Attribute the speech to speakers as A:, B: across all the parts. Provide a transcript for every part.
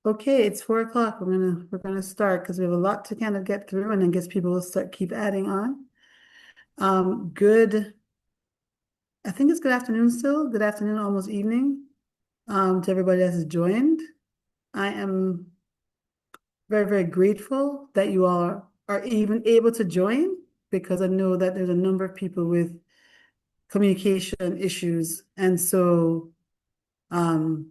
A: Okay, it's 4 o'clock. We're gonna start because we have a lot to kind of get through, and I guess people will start keep adding on. Good. I think it's good afternoon still. Good afternoon, almost evening. To everybody that has joined. I am very, very grateful that you all are even able to join because I know that there's a number of people with communication issues, and so um,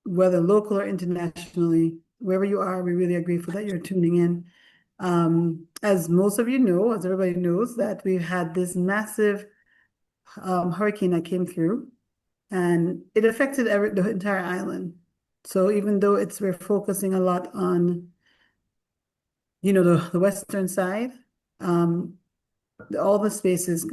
A: whether local or internationally, wherever you are, we really are grateful that you're tuning in. As most of you know, as everybody knows, that we've had this massive hurricane that came through, and it affected the entire island. So even though we're focusing a lot on, the western side, um, all the spaces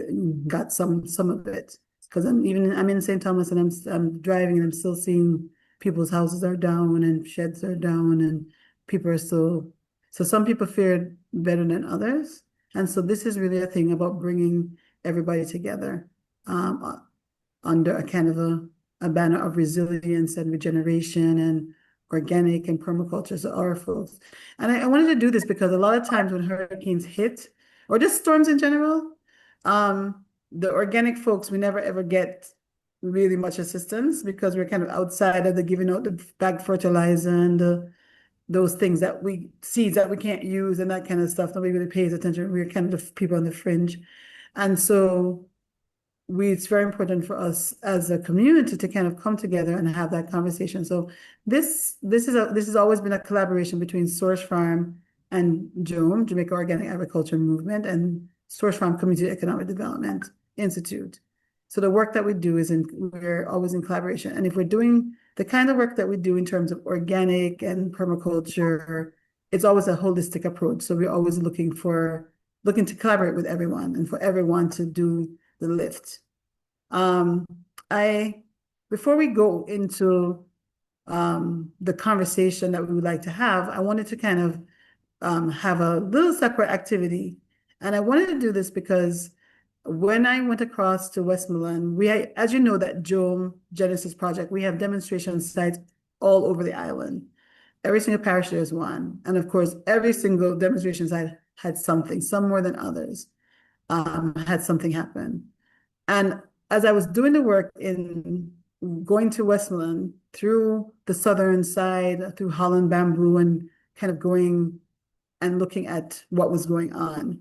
A: got some of it. Because I'm in St. Thomas and I'm driving and I'm still seeing people's houses are down and sheds are down and people are still so some people fared better than others. And so this is really a thing about bringing everybody together under a kind of a banner of resilience and regeneration and organic and permaculture, so our folks. And I wanted to do this because a lot of times when hurricanes hit, or just storms in general, the organic folks, we never ever get really much assistance because we're kind of outside of the giving out the bagged fertilizer and those things seeds that we can't use and that kind of stuff. Nobody really pays attention. We're kind of the people on the fringe. And so it's very important for us as a community to kind of come together and have that conversation. So this has always been a collaboration between Source Farm and JOAM, Jamaica Organic Agriculture Movement, and Source Farm Community Economic Development Institute. So the work that we do we're always in collaboration. And if we're doing the kind of work that we do in terms of organic and permaculture, it's always a holistic approach. So we're always looking to collaborate with everyone and for everyone to do the lift. Um, I Before we go into the conversation that we would like to have, I wanted to kind of have a little separate activity. And I wanted to do this because when I went across to Westmoreland, as you know, that JOAM Genesis Project, we have demonstration sites all over the island. Every single parish there's one. And of course, every single demonstration site had something, some more than others, had something happen. And as I was doing the work in going to Westmoreland through the southern side, through Holland Bamboo, and kind of going and looking at what was going on,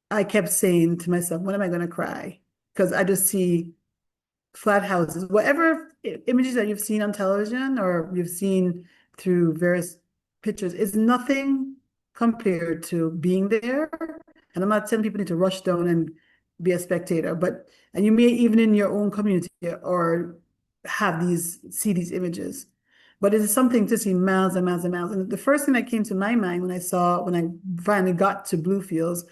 A: I kept saying to myself, when am I going to cry? Because I just see flat houses, whatever images that you've seen on television or you've seen through various pictures is nothing compared to being there. And I'm not telling people need to rush down and be a spectator, and you may even in your own community or see these images. But it is something to see miles and miles and miles. And the first thing that came to my mind when I finally got to Bluefields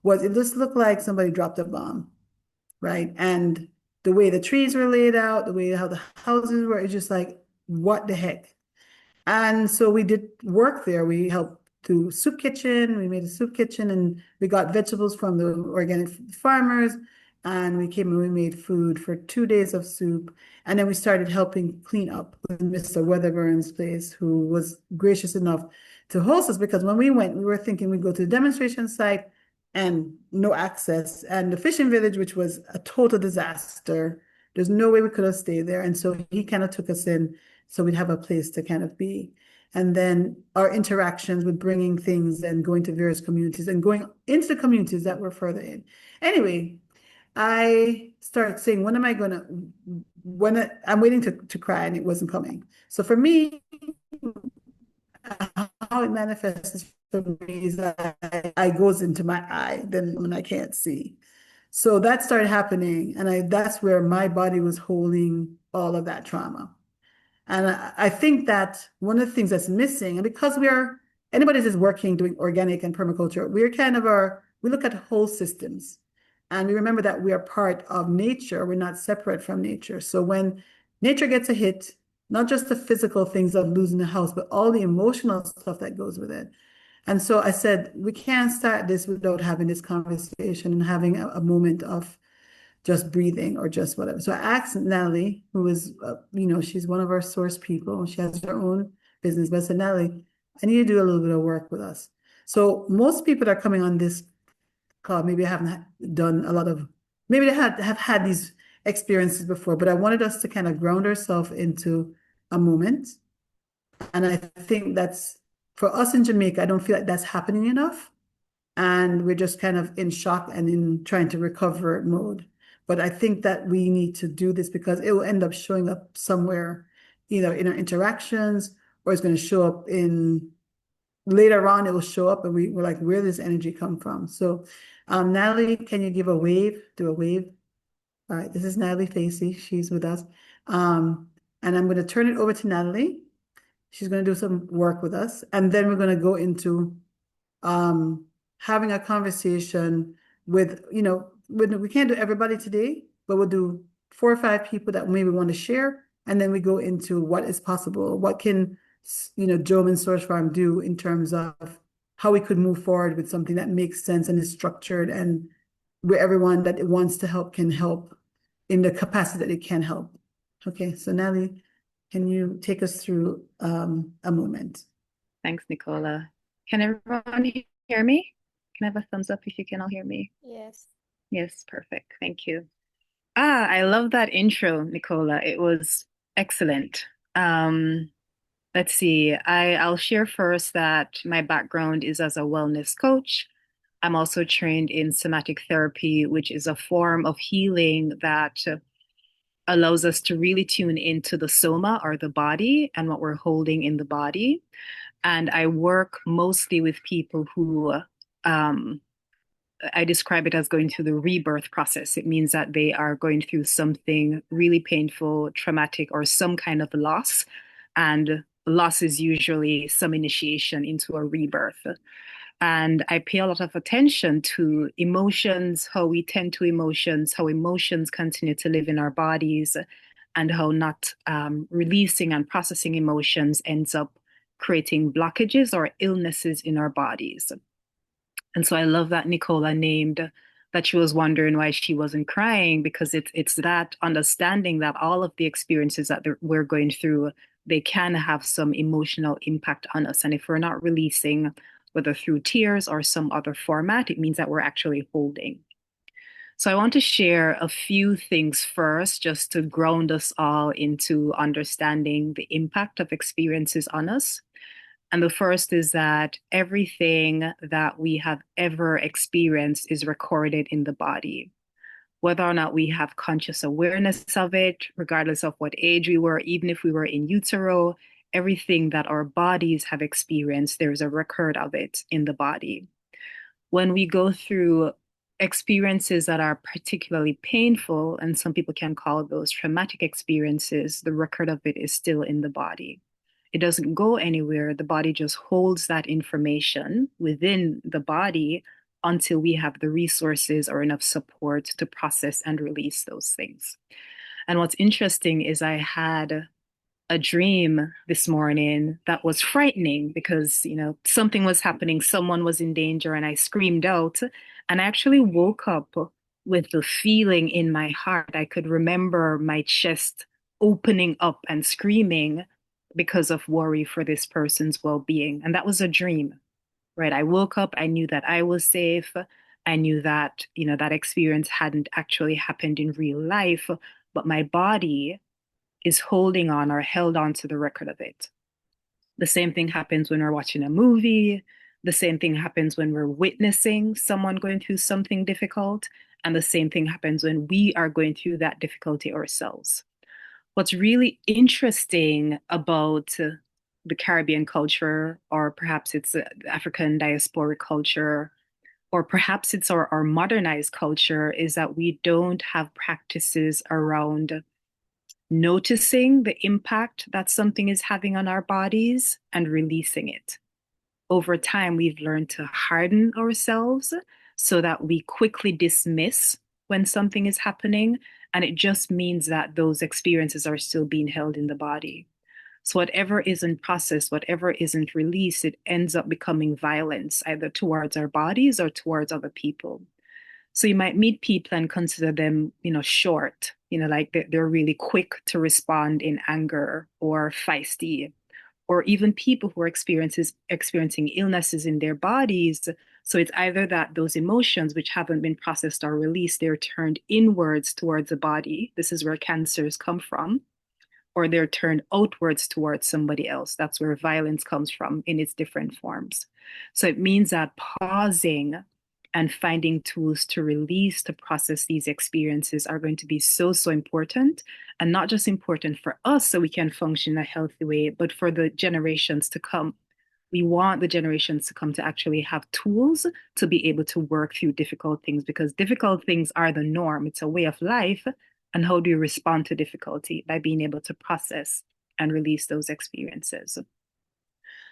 A: was it just looked like somebody dropped a bomb, right? And the way the trees were laid out, the way how the houses were, it's just like, what the heck? And so we did work there. We helped do soup kitchen. We made a soup kitchen and we got vegetables from the organic farmers. And we came and we made food for 2 days of soup. And then we started helping clean up with Mr. Weatherburn's place, who was gracious enough to host us because when we went, we were thinking we'd go to the demonstration site and no access. And the fishing village, which was a total disaster. There's no way we could have stayed there. And so he kind of took us in so we'd have a place to kind of be. And then our interactions with bringing things and going to various communities and going into the communities that were further in. Anyway, I started saying, when am I going to, I'm waiting to cry and it wasn't coming. So for me, how it manifests for me is that I goes into my eye, then when I can't see. So that started happening. And that's where my body was holding all of that trauma. And I think that one of the things that's missing, and because anybody that's working doing organic and permaculture, we look at whole systems. And we remember that we are part of nature. We're not separate from nature. So when nature gets a hit, not just the physical things of losing the house, but all the emotional stuff that goes with it. And so I said, we can't start this without having this conversation and having a moment of just breathing or just whatever. So I asked Natalie, who is, she's one of our source people. She has her own business. But I said, Natalie, I need to do a little bit of work with us. So most people that are coming on this call, maybe I haven't done a lot of, maybe they have had these experiences before, but I wanted us to kind of ground ourselves into a moment. And I think that's for us in Jamaica, I don't feel like that's happening enough. And we're just kind of in shock and in trying to recover mode. But I think that we need to do this because it will end up showing up somewhere, either in our interactions or it's going to show up in later on, it will show up and we're like, where does this energy come from? So, Natalie, can you give a wave? Do a wave. All right, this is Natalie Facey. She's with us. And I'm going to turn it over to Natalie. She's going to do some work with us. And then we're going to go into um, having a conversation with, we can't do everybody today, but we'll do 4 or 5 people that maybe want to share. And then we go into what is possible. What can, JOAM and Source Farm do in terms of how we could move forward with something that makes sense and is structured and where everyone that wants to help can help in the capacity that it can help. Okay, so Natalie, can you take us through a moment?
B: Thanks, Nicola. Can everyone hear me? Can I have a thumbs up if you can all hear me?
C: Yes.
B: Yes, perfect. Thank you. I love that intro, Nicola. It was excellent. Um, let's see. I'll share first that my background is as a wellness coach. I'm also trained in somatic therapy, which is a form of healing that allows us to really tune into the soma or the body and what we're holding in the body. And I work mostly with people who I describe it as going through the rebirth process. It means that they are going through something really painful, traumatic, or some kind of loss. And loss is usually some initiation into a rebirth. And I pay a lot of attention to emotions, how we tend to emotions, how emotions continue to live in our bodies, and how not releasing and processing emotions ends up creating blockages or illnesses in our bodies. And so I love that Nicola named that she was wondering why she wasn't crying, because it's that understanding that all of the experiences that we're going through, they can have some emotional impact on us. And if we're not releasing, whether through tears or some other format, it means that we're actually holding. So I want to share a few things first, just to ground us all into understanding the impact of experiences on us. And the first is that everything that we have ever experienced is recorded in the body. Whether or not we have conscious awareness of it, regardless of what age we were, even if we were in utero, everything that our bodies have experienced, there's a record of it in the body. When we go through experiences that are particularly painful, and some people can call those traumatic experiences, the record of it is still in the body. It doesn't go anywhere. The body just holds that information within the body until we have the resources or enough support to process and release those things. And what's interesting is I had a dream this morning that was frightening because, something was happening, someone was in danger, and I screamed out. And I actually woke up with the feeling in my heart. I could remember my chest opening up and screaming because of worry for this person's well-being. And that was a dream, right? I woke up, I knew that I was safe. I knew that, that experience hadn't actually happened in real life, but my body is holding on or held on to the record of it. The same thing happens when we're watching a movie. The same thing happens when we're witnessing someone going through something difficult. And the same thing happens when we are going through that difficulty ourselves. What's really interesting about the Caribbean culture, or perhaps it's the African diasporic culture, or perhaps it's our modernized culture, is that we don't have practices around noticing the impact that something is having on our bodies and releasing it. Over time, we've learned to harden ourselves so that we quickly dismiss when something is happening. And it just means that those experiences are still being held in the body. So whatever isn't processed, whatever isn't released, it ends up becoming violence, either towards our bodies or towards other people. So you might meet people and consider them, short, like they're really quick to respond in anger or feisty. or even people who are experiencing illnesses in their bodies. So it's either that those emotions which haven't been processed or released, they're turned inwards towards the body. This is where cancers come from, or they're turned outwards towards somebody else. That's where violence comes from in its different forms. So it means that pausing and finding tools to release, to process these experiences are going to be so, so important. And not just important for us so we can function in a healthy way, but for the generations to come. We want the generations to come to actually have tools to be able to work through difficult things, because difficult things are the norm. It's a way of life. And how do you respond to difficulty? By being able to process and release those experiences.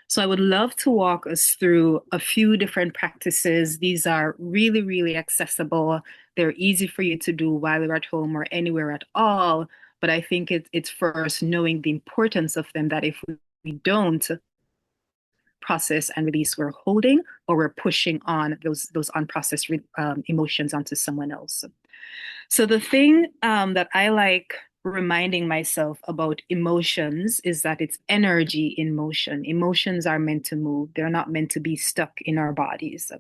B: So I would love to walk us through a few different practices. These are really, really accessible. They're easy for you to do while you're at home or anywhere at all. But I think it's first knowing the importance of them, that if we don't process and release, we're holding or we're pushing on those unprocessed emotions onto someone else. So the thing that I like reminding myself about emotions is that it's energy in motion. Emotions are meant to move. They're not meant to be stuck in our bodies.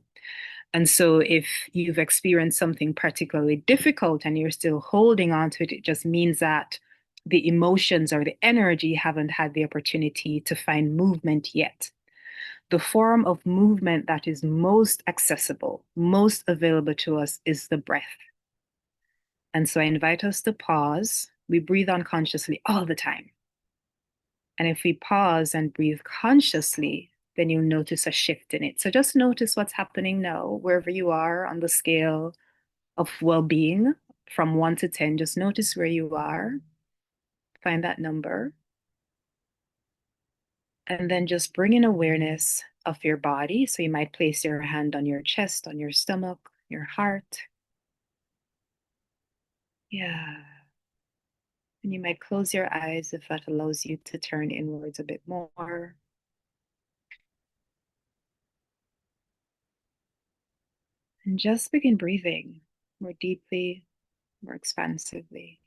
B: And so if you've experienced something particularly difficult and you're still holding on to it, it just means that the emotions or the energy haven't had the opportunity to find movement yet. The form of movement that is most accessible, most available to us is the breath. And so I invite us to pause. We breathe unconsciously all the time. And if we pause and breathe consciously, then you'll notice a shift in it. So just notice what's happening now, wherever you are on the scale of well-being from 1 to 10. Just notice where you are. Find that number. And then just bring in awareness of your body. So you might place your hand on your chest, on your stomach, your heart. Yeah. And you might close your eyes if that allows you to turn inwards a bit more. And just begin breathing more deeply, more expansively.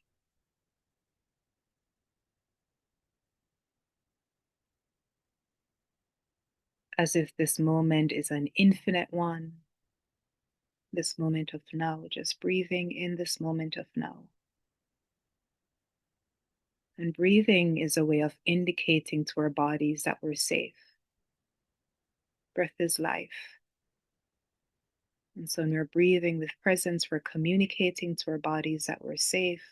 B: As if this moment is an infinite one. This moment of now, just breathing in this moment of now. And breathing is a way of indicating to our bodies that we're safe. Breath is life. And so when we're breathing with presence, we're communicating to our bodies that we're safe.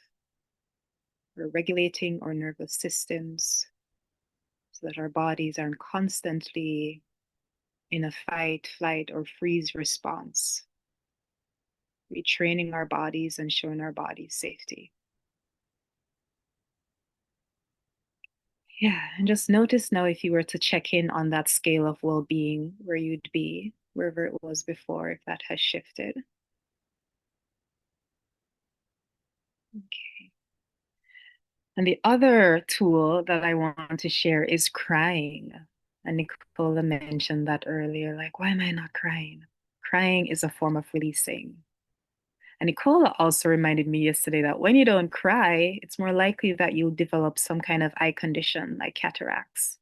B: We're regulating our nervous systems so that our bodies aren't constantly in a fight, flight, or freeze response. Retraining our bodies and showing our bodies safety. Yeah, and just notice now if you were to check in on that scale of well-being, where you'd be, wherever it was before, if that has shifted. Okay. And the other tool that I want to share is crying. And Nicola mentioned that earlier, like, why am I not crying? Crying is a form of releasing. And Nicola also reminded me yesterday that when you don't cry, it's more likely that you'll develop some kind of eye condition like cataracts,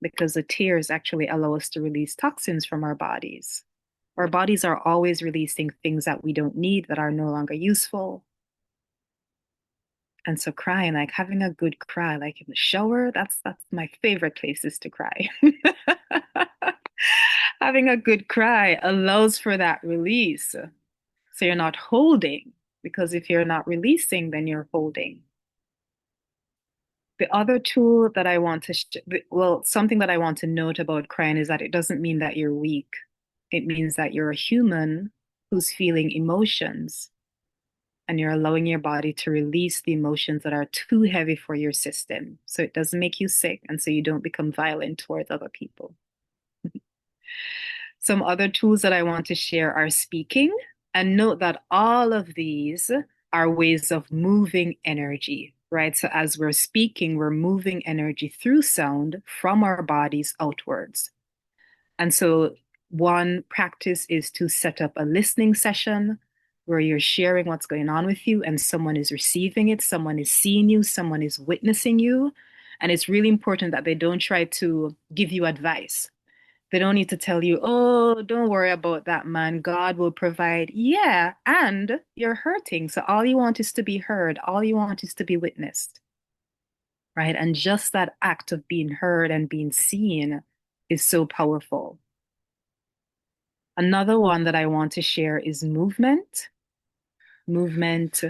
B: because the tears actually allow us to release toxins from our bodies. Our bodies are always releasing things that we don't need, that are no longer useful. And so crying, like having a good cry, like in the shower, that's my favorite places to cry. Having a good cry allows for that release. So you're not holding, because if you're not releasing, then you're holding. The other tool that I want to, something that I want to note about crying is that it doesn't mean that you're weak. It means that you're a human who's feeling emotions, and you're allowing your body to release the emotions that are too heavy for your system. So it doesn't make you sick, and so you don't become violent towards other people. Some other tools that I want to share are speaking, and note that all of these are ways of moving energy, right? So as we're speaking, we're moving energy through sound from our bodies outwards. And so one practice is to set up a listening session where you're sharing what's going on with you and someone is receiving it, someone is seeing you, someone is witnessing you. And it's really important that they don't try to give you advice. They don't need to tell you, oh, don't worry about that, man. God will provide. Yeah, and you're hurting. So all you want is to be heard. All you want is to be witnessed, right? And just that act of being heard and being seen is so powerful. Another one that I want to share is movement. Movement,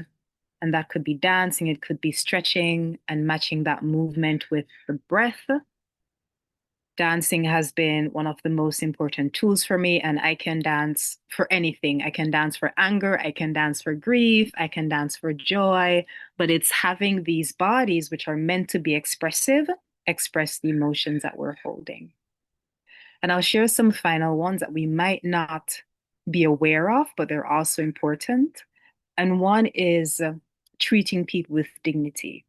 B: and that could be dancing, it could be stretching and matching that movement with the breath. Dancing has been one of the most important tools for me, and I can dance for anything. I can dance for anger, I can dance for grief, I can dance for joy, but it's having these bodies which are meant to be expressive, express the emotions that we're holding. And I'll share some final ones that we might not be aware of, but they're also important. And one is treating people with dignity.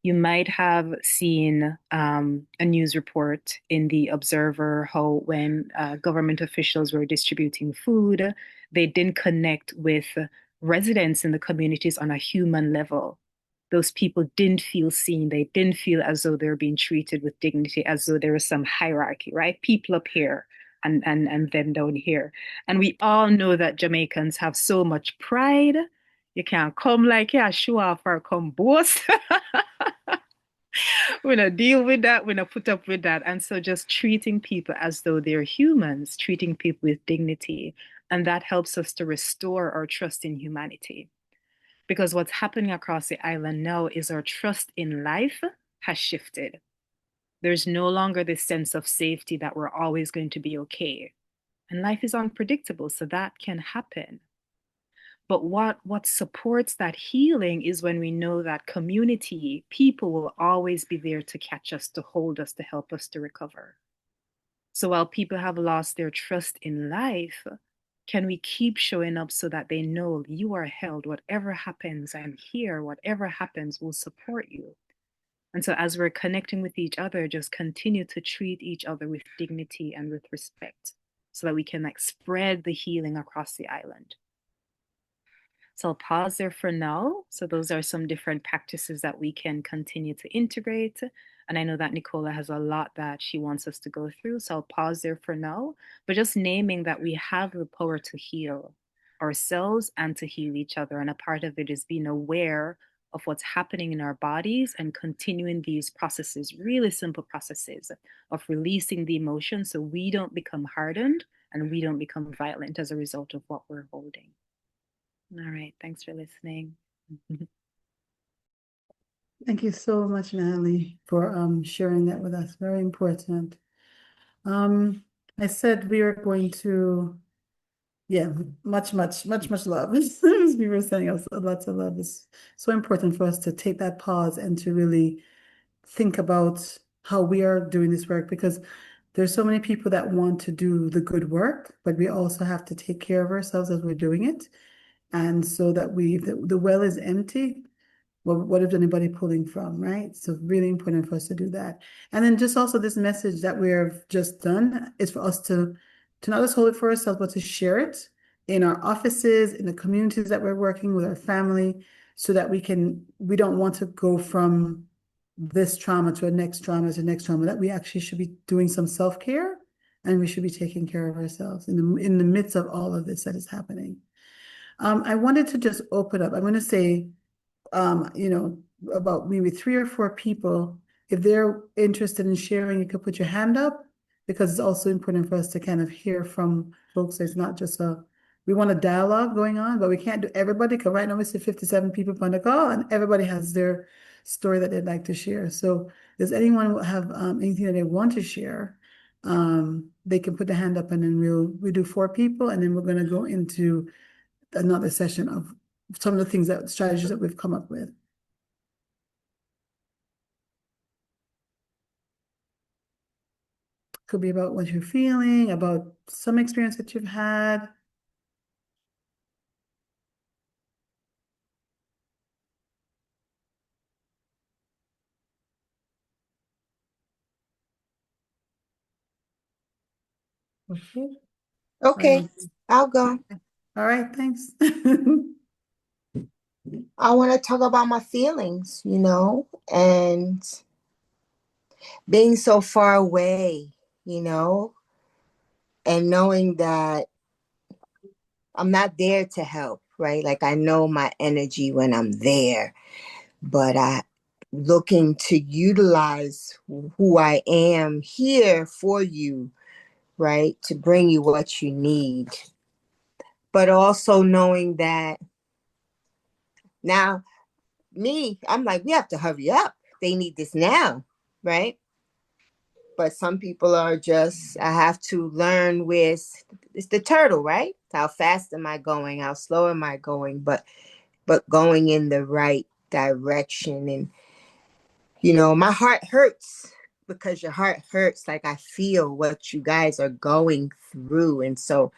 B: You might have seen a news report in the Observer how when government officials were distributing food, they didn't connect with residents in the communities on a human level. Those people didn't feel seen. They didn't feel as though they're being treated with dignity, as though there was some hierarchy, right? People up here and them down here. And we all know that Jamaicans have so much pride. You can't come like, yeah, show off or come boast. We don't deal with that. We don't put up with that. And so just treating people as though they're humans, treating people with dignity. And that helps us to restore our trust in humanity. Because what's happening across the island now is our trust in life has shifted. There's no longer this sense of safety that we're always going to be okay. And life is unpredictable, so that can happen. But what supports that healing is when we know that community, people will always be there to catch us, to hold us, to help us to recover. So while people have lost their trust in life, can we keep showing up so that they know you are held? Whatever happens, I'm here. Whatever happens, we'll support you. And so as we're connecting with each other, just continue to treat each other with dignity and with respect so that we can like spread the healing across the island. So I'll pause there for now. So those are some different practices that we can continue to integrate. And I know that Nicola has a lot that she wants us to go through. So I'll pause there for now. But just naming that we have the power to heal ourselves and to heal each other. And a part of it is being aware of what's happening in our bodies and continuing these processes, really simple processes of releasing the emotion so we don't become hardened and we don't become violent as a result of what we're holding. All right. Thanks for listening.
A: Thank you so much, Natalie, for sharing that with us. Very important. I said we are going to, yeah, much love. We were sending us lots of love. It's so important for us to take that pause and to really think about how we are doing this work, because there's so many people that want to do the good work, but we also have to take care of ourselves as we're doing it. And so that the well is empty, well, what is anybody pulling from, right? So really important for us to do that. And then just also this message that we've just done is for us to not just hold it for ourselves, but to share it in our offices, in the communities that we're working with, our family, so that we don't want to go from this trauma to a next trauma to next trauma, that we actually should be doing some self-care and we should be taking care of ourselves in the midst of all of this that is happening. I wanted to just open up. I'm going to say, you know, about maybe 3 or 4 people. If they're interested in sharing, you could put your hand up, because it's also important for us to kind of hear from folks. It's not just we want a dialogue going on, but we can't do everybody, because right now we see 57 people on the call and everybody has their story that they'd like to share. So does anyone have anything that they want to share? They can put the hand up, and then we do 4 people, and then we're going to go into another session of some of the strategies that we've come up with. Could be about what you're feeling, about some experience that you've had. Okay.
C: Okay, I'll go.
A: All right, thanks.
C: I want to talk about my feelings, and being so far away, and knowing that I'm not there to help, right? Like I know my energy when I'm there, but I looking to utilize who I am here for you, right? To bring you what you need. But also knowing that now I'm like, we have to hurry up. They need this now, right? But some people are just, I have to learn with, it's the turtle, right? How fast am I going? How slow am I going? But going in the right direction. And my heart hurts because your heart hurts. Like I feel what you guys are going through. And so,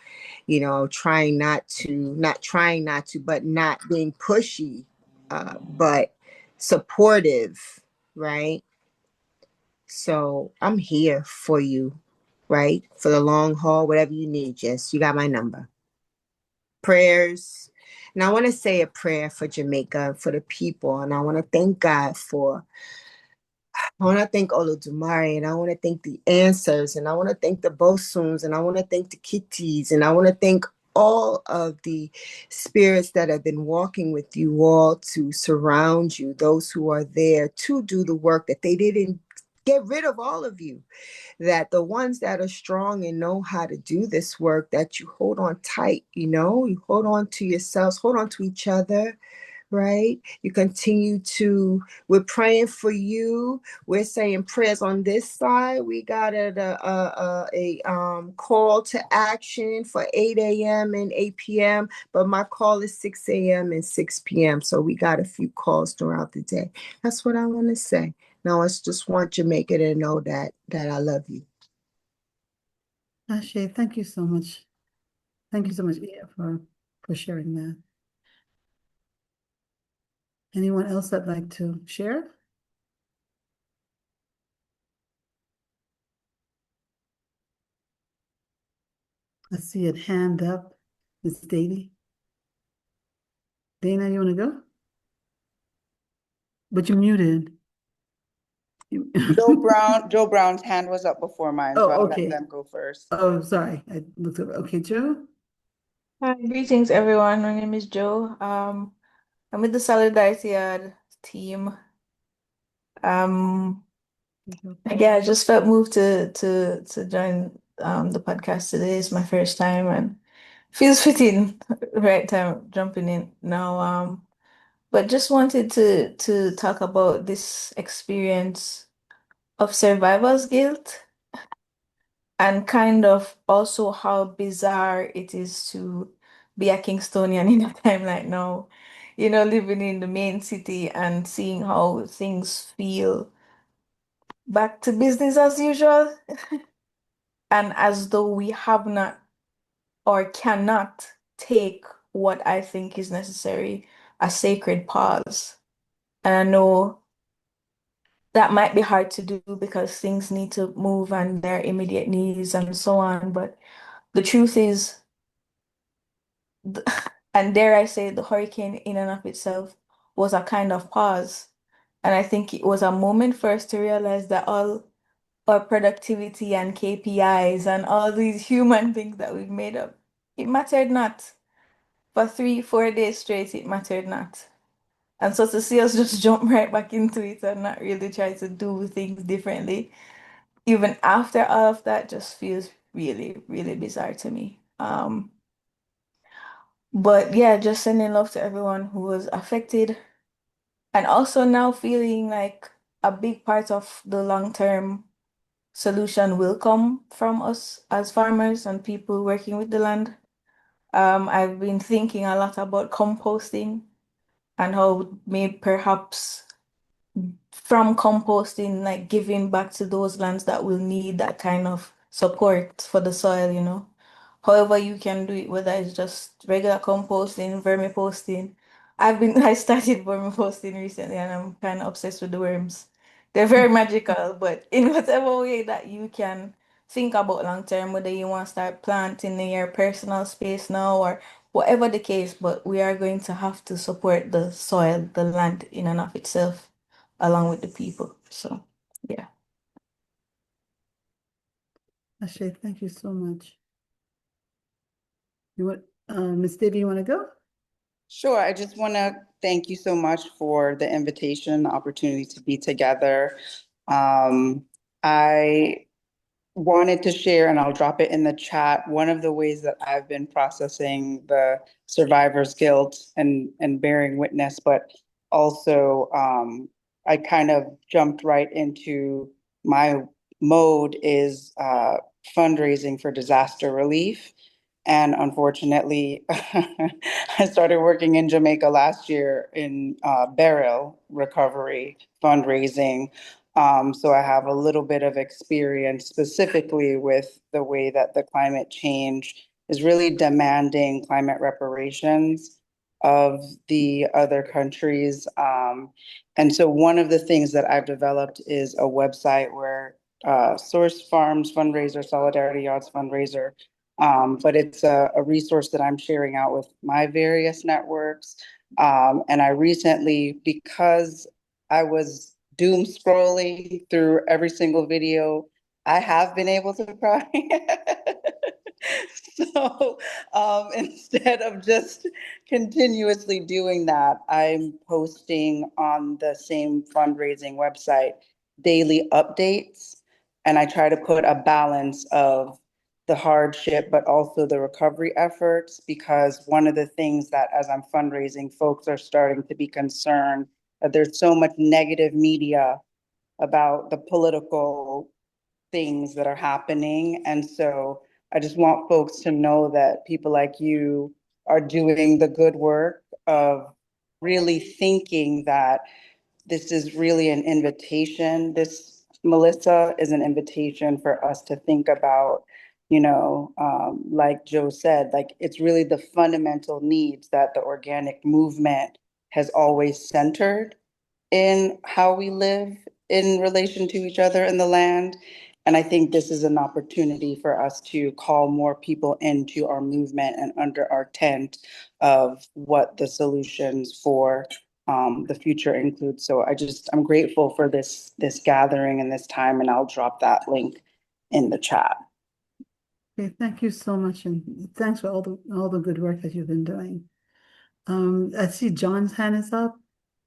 C: trying not to, but not being pushy, but supportive, right? So I'm here for you, right? For the long haul, whatever you need, Jess, you got my number. Prayers. And I want to say a prayer for Jamaica, for the people. And I want to thank God I want to thank Olodumare, and I want to thank the answers, and I want to thank the Bosuns, and I want to thank the Kitties, and I want to thank all of the spirits that have been walking with you all to surround you, those who are there to do the work, that they didn't get rid of all of you, that the ones that are strong and know how to do this work, that you hold on tight, you hold on to yourselves, hold on to each other, right? You continue to, we're praying for you. We're saying prayers on this side. We got a call to action for 8 a.m. and 8 p.m., but my call is 6 a.m. and 6 p.m. So we got a few calls throughout the day. That's what I want to say. Now I just want Jamaica to know that I love you.
A: Ashe, thank you so much. Thank you so much, Iya, for sharing that. Anyone else that'd like to share? I see it hand up. It's Davy. Dana, you want to go? But you're muted.
D: Joe Brown's hand was up before mine, so
A: Oh,
D: I'll let
A: okay.
D: them go first.
A: Oh, sorry. I looked over. Okay, Joe?
E: Hi, greetings everyone. My name is Joe. I'm with the Solidarity team. Um, yeah, I just felt moved to join the podcast today. It's my first time and feels fitting, right time jumping in now. But just wanted to talk about this experience of survivor's guilt and kind of also how bizarre it is to be a Kingstonian in a time like now, living in the main city and seeing how things feel back to business as usual, and as though we have not or cannot take what I think is necessary, a sacred pause. And I know that might be hard to do because things need to move and their immediate needs and so on, but the truth is, and dare I say, the hurricane in and of itself was a kind of pause. And I think it was a moment for us to realize that all our productivity and KPIs and all these human things that we've made up, it mattered not. For 3, 4 days straight, it mattered not. And so to see us just jump right back into it and not really try to do things differently, even after all of that, just feels really, really bizarre to me. But yeah, just sending love to everyone who was affected. And also now feeling like a big part of the long-term solution will come from us as farmers and people working with the land. I've been thinking a lot about composting and how may perhaps from composting, like giving back to those lands that will need that kind of support for the soil. However you can do it, whether it's just regular composting, vermiposting. I started vermiposting recently and I'm kind of obsessed with the worms. They're very magical, but in whatever way that you can think about long term, whether you want to start planting in your personal space now or whatever the case, but we are going to have to support the soil, the land in and of itself, along with the people. So, yeah.
A: Ashay, thank you so much. You want, Ms. Davy, you want to go?
D: Sure. I just want to thank you so much for the invitation, the opportunity to be together. I wanted to share, and I'll drop it in the chat, one of the ways that I've been processing the survivor's guilt and bearing witness, but also I kind of jumped right into my mode is fundraising for disaster relief. And unfortunately, I started working in Jamaica last year in burial recovery fundraising. So I have a little bit of experience specifically with the way that the climate change is really demanding climate reparations of the other countries. And so one of the things that I've developed is a website where Source Farms fundraiser, Solidarity Yards fundraiser, but it's a resource that I'm sharing out with my various networks. And I recently, because I was doom scrolling through every single video, I have been able to cry. So instead of just continuously doing that, I'm posting on the same fundraising website daily updates. And I try to put a balance of the hardship, but also the recovery efforts, because one of the things that as I'm fundraising, folks are starting to be concerned that there's so much negative media about the political things that are happening. And so I just want folks to know that people like you are doing the good work of really thinking that this is really an invitation. This, Melissa, is an invitation for us to think about, like Joe said, like it's really the fundamental needs that the organic movement has always centered in how we live in relation to each other and the land. And I think this is an opportunity for us to call more people into our movement and under our tent of what the solutions for the future include. So I'm grateful for this gathering and this time, and I'll drop that link in the chat.
A: Okay, thank you so much, and thanks for all the good work that you've been doing. I see John's hand is up,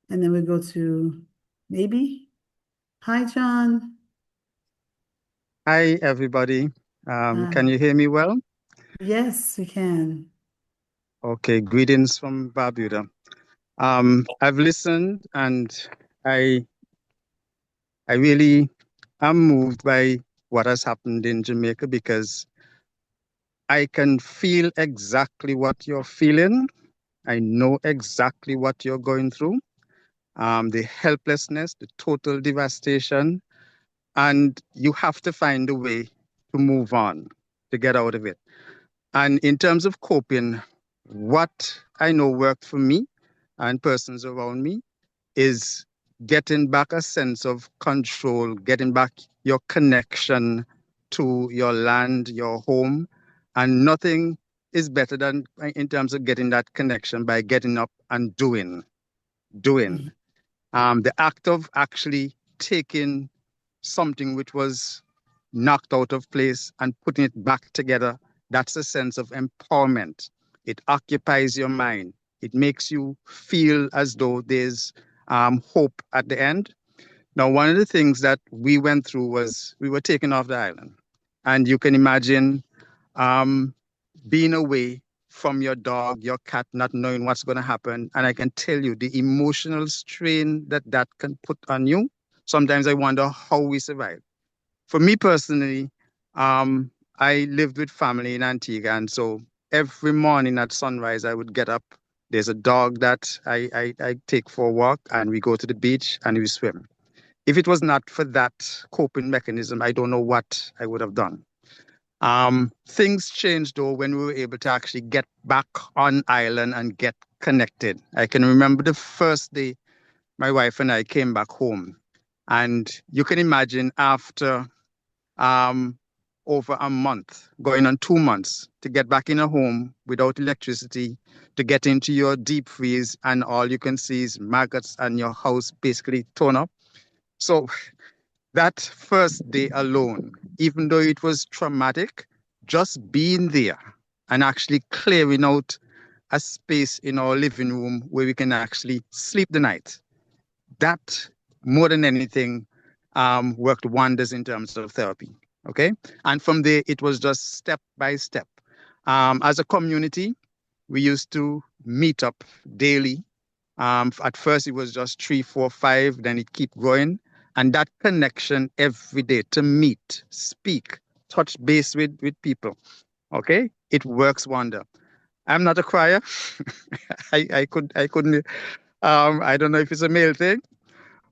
A: and then we go to maybe. Hi, John.
F: Hi, everybody. Can you hear me well?
A: Yes, we can.
F: Okay, greetings from Barbuda. I've listened and I really am moved by what has happened in Jamaica because I can feel exactly what you're feeling. I know exactly what you're going through. The helplessness, the total devastation, and you have to find a way to move on, to get out of it. And in terms of coping, what I know worked for me and persons around me is getting back a sense of control, getting back your connection to your land, your home. And nothing is better than in terms of getting that connection by getting up and doing. The act of actually taking something which was knocked out of place and putting it back together, that's a sense of empowerment. It occupies your mind. It makes you feel as though there's hope at the end. Now, one of the things that we went through was we were taken off the island. And you can imagine being away from your dog, your cat, not knowing what's going to happen. And I can tell you the emotional strain that that can put on you. Sometimes I wonder how we survive. For me personally, I lived with family in Antigua. And so every morning at sunrise, I would get up. There's a dog that I take for a walk and we go to the beach and we swim. If it was not for that coping mechanism, I don't know what I would have done. Things changed though when we were able to actually get back on island and get connected. I can remember the first day my wife and I came back home. And you can imagine after over a month, going on 2 months, to get back in a home without electricity, to get into your deep freeze, and all you can see is maggots and your house basically torn up. So that first day alone even though it was traumatic, just being there and actually clearing out a space in our living room where we can actually sleep the night. That, more than anything, worked wonders in terms of therapy. Okay. And from there, it was just step by step. As a community, we used to meet up daily. At first, it was just 3, 4, 5, then it kept going. And that connection every day to meet, speak, touch base with people. Okay. It works wonder. I'm not a crier. I couldn't, I don't know if it's a male thing,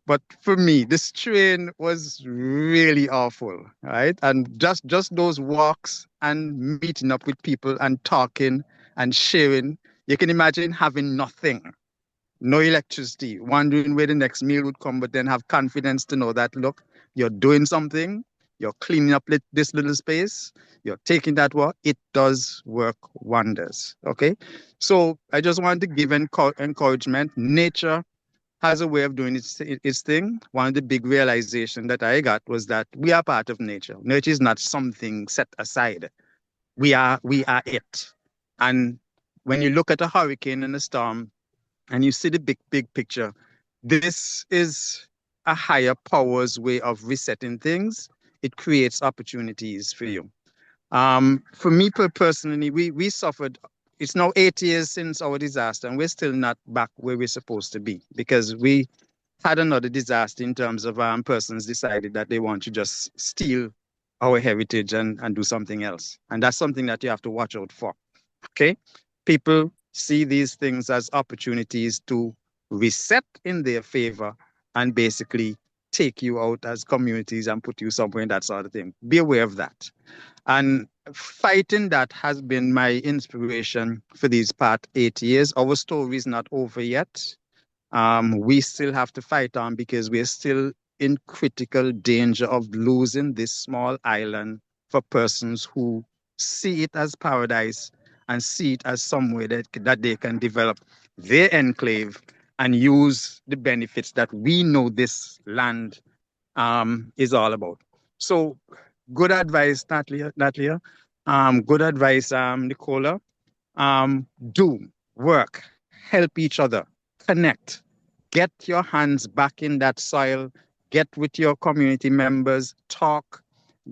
F: but for me, this train was really awful, right? And just those walks and meeting up with people and talking and sharing. You can imagine having nothing, no electricity, wondering where the next meal would come, but then have confidence to know that, look, you're doing something, you're cleaning up this little space, you're taking that walk. It does work wonders. Okay. So I just want to give encouragement. Nature has a way of doing its thing. One of the big realization that I got was that we are part of nature. Nature is not something set aside. We are it. And when you look at a hurricane and a storm and you see the big picture, this is a higher power's way of resetting things. It creates opportunities for you. For me personally, we suffered. It's now 8 years since our disaster, and we're still not back where we're supposed to be because we had another disaster in terms of persons decided that they want to just steal our heritage and do something else. And that's something that you have to watch out for. Okay? People see these things as opportunities to reset in their favor and basically take you out as communities and put you somewhere in that sort of thing. Be aware of that. And fighting that has been my inspiration for these past 8 years. Our story is not over yet. We still have to fight on because we're still in critical danger of losing this small island for persons who see it as paradise and see it as somewhere that they can develop their enclave and use the benefits that we know this land is all about. So, good advice, Natalia. Good advice, Nicola. Do work, help each other, connect, get your hands back in that soil, get with your community members, talk,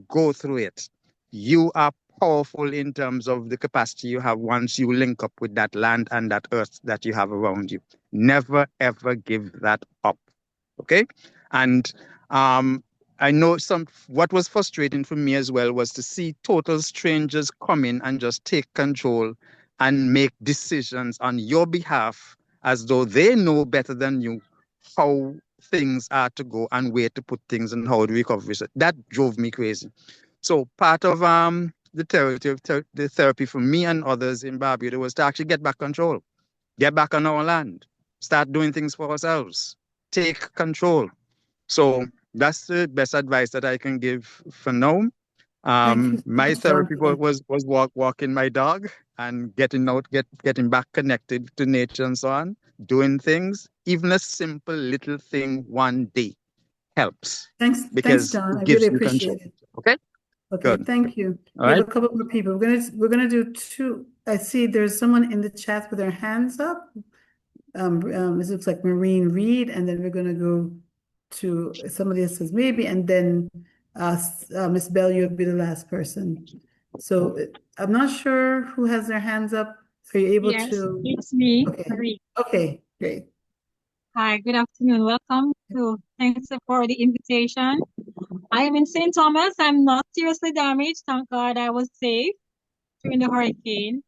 F: go through it. You are powerful in terms of the capacity you have once you link up with that land and that earth that you have around you. Never, ever give that up. Okay. And I know what was frustrating for me as well was to see total strangers come in and just take control and make decisions on your behalf as though they know better than you how things are to go and where to put things and how to recover. So that drove me crazy. So part of the therapy for me and others in Barbuda was to actually get back control, get back on our land, start doing things for ourselves, take control. So that's the best advice that I can give for now.
A: Thank you so
F: My
A: much, John,
F: therapy
A: for that.
F: was walking my dog and getting out, getting back connected to nature and so on, doing things. Even a simple little thing one day helps
A: Thanks,
F: because
A: John. I
F: it
A: really
F: gives you control.
A: appreciate it.
F: Okay,
A: Okay,
F: good.
A: thank you.
F: All
A: We have
F: right.
A: a couple more people. We're gonna do two. I see there's someone in the chat with their hands up. This looks like Maureen Reed, and then we're gonna go to somebody else says maybe, and then Miss Bell, you'll be the last person. So I'm not sure who has their hands up. Are you able
G: Yes,
A: to?
G: it's me,
A: Okay.
G: Marie.
A: Okay, great.
G: Hi, good afternoon. Welcome thanks for the invitation. I am in St. Thomas. I'm not seriously damaged. Thank God I was safe during the hurricane.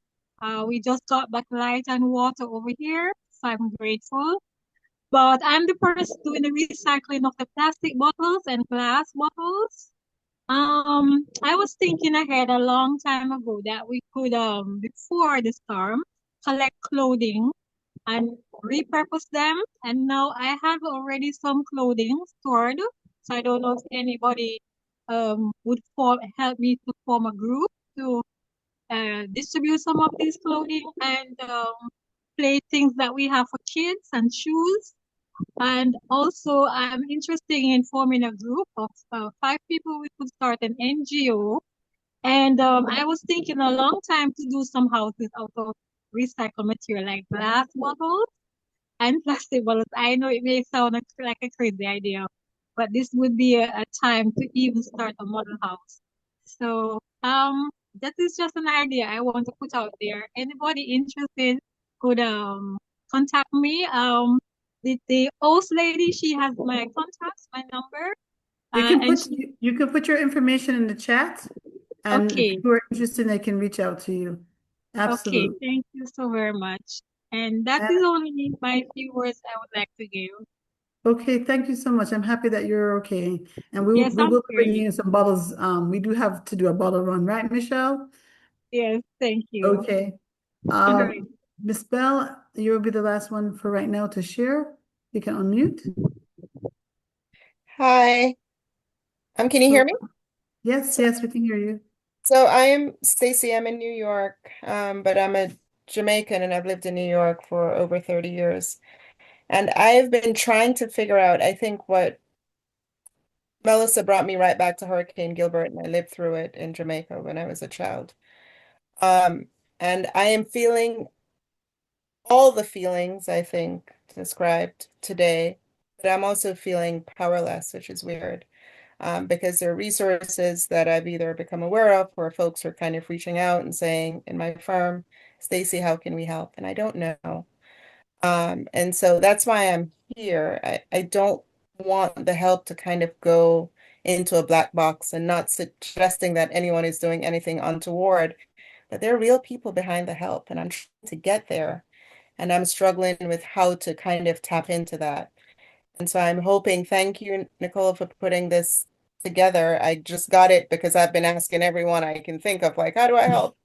G: We just got back light and water over here, so I'm grateful. But I'm the person doing the recycling of the plastic bottles and glass bottles. I was thinking ahead a long time ago that we could, before the storm, collect clothing and repurpose them. And now I have already some clothing stored. So I don't know if anybody would help me to form a group to distribute some of these clothing and play things that we have for kids and shoes. And also, I'm interested in forming a group of 5 people. We could start an NGO. And I was thinking a long time to do some houses out of recycled material like glass bottles and plastic bottles. I know it may sound like a crazy idea, but this would be a time to even start a model house. So that is just an idea I want to put out there. Anybody interested could contact me. The host lady, she has my contacts, my number, and she.
A: You can put your information in the chat, and if
G: Okay,
A: people are interested, they can reach out to you.
G: okay,
A: Absolutely.
G: thank you so very much. And that
A: And
G: is only my few words I would like to give.
A: okay, thank you so much. I'm happy that you're okay. And
G: Yes,
A: we
G: I'm
A: will be bringing
G: great.
A: you some bottles. We do have to do a bottle run, right, Michelle?
G: Yes, thank you.
A: Okay.
G: All right.
A: Miss Bell, you will be the last one for right now to share. You can unmute.
H: Hi, can you hear
A: So
H: me?
A: yes, yes, we can hear you.
H: So I am Stacy. I'm in New York, but I'm a Jamaican and I've lived in New York for over 30 years. And I've been trying to figure out, I think what Melissa brought me right back to Hurricane Gilbert, and I lived through it in Jamaica when I was a child. Um, and I am feeling all the feelings I think described today, but I'm also feeling powerless, which is weird. Because there are resources that I've either become aware of or folks are kind of reaching out and saying in my firm, Stacy, how can we help? And I don't know. And so that's why I'm here. I don't want the help to kind of go into a black box, and not suggesting that anyone is doing anything untoward, but there are real people behind the help, and I'm trying to get there. And I'm struggling with how to kind of tap into that. And so I'm hoping, thank you, Nicola, for putting this together. I just got it because I've been asking everyone I can think of, like, how do I help?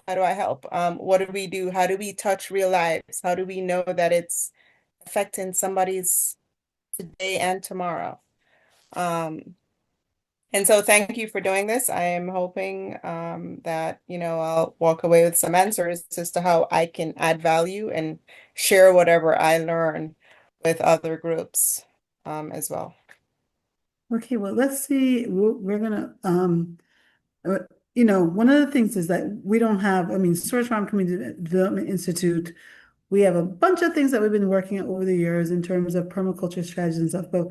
H: How do I help? What do we do? How do we touch real lives? How do we know that it's affecting somebody's today and tomorrow? Um, and so thank you for doing this. I am hoping that, I'll walk away with some answers as to how I can add value and share whatever I learn with other groups as well.
A: Okay, well, let's see. We're gonna uh, one of the things is that we don't have, I mean, Search Farm Community Development Institute. We have a bunch of things that we've been working on over the years in terms of permaculture strategies and stuff, but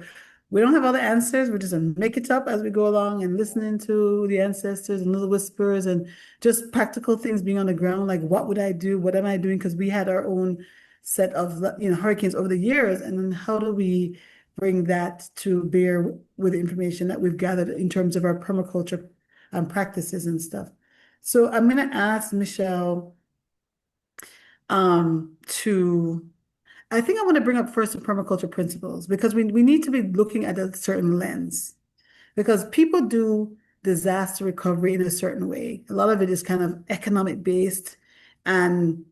A: we don't have all the answers. We're just gonna make it up as we go along and listening to the ancestors and little whispers and just practical things being on the ground. Like, what would I do? What am I doing? Because we had our own set of, hurricanes over the years. And then how do we bring that to bear with the information that we've gathered in terms of our permaculture practices and stuff? So I'm gonna ask Michelle to I think I want to bring up first the permaculture principles because we need to be looking at a certain lens because people do disaster recovery in a certain way. A lot of it is kind of economic based and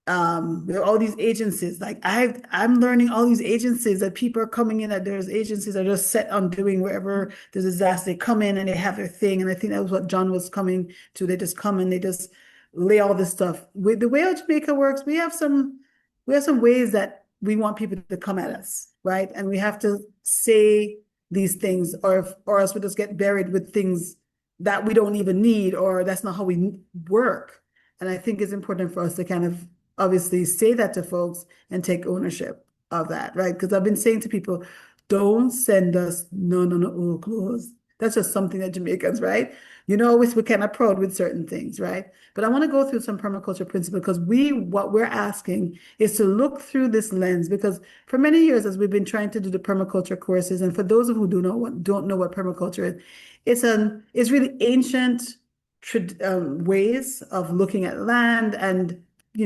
A: there are all these agencies like I'm learning all these agencies that people are coming in that there's agencies that are just set on doing wherever there's a disaster they come in and they have their thing, and I think that was what John was coming to. They just come and they just lay all this stuff. With the way how Jamaica works, we have some ways that we want people to come at us, right? And we have to say these things, or else we just get buried with things that we don't even need, or that's not how we work. And I think it's important for us to kind of obviously say that to folks and take ownership of that, right? Because I've been saying to people, don't send us no old clothes. That's just something that Jamaicans, right? Always we're kind of proud with certain things, right? But I want to go through some permaculture principles because what we're asking is to look through this lens because for many years, as we've been trying to do the permaculture courses, and for those of who don't know what permaculture is, it's really ancient ways of looking at land, and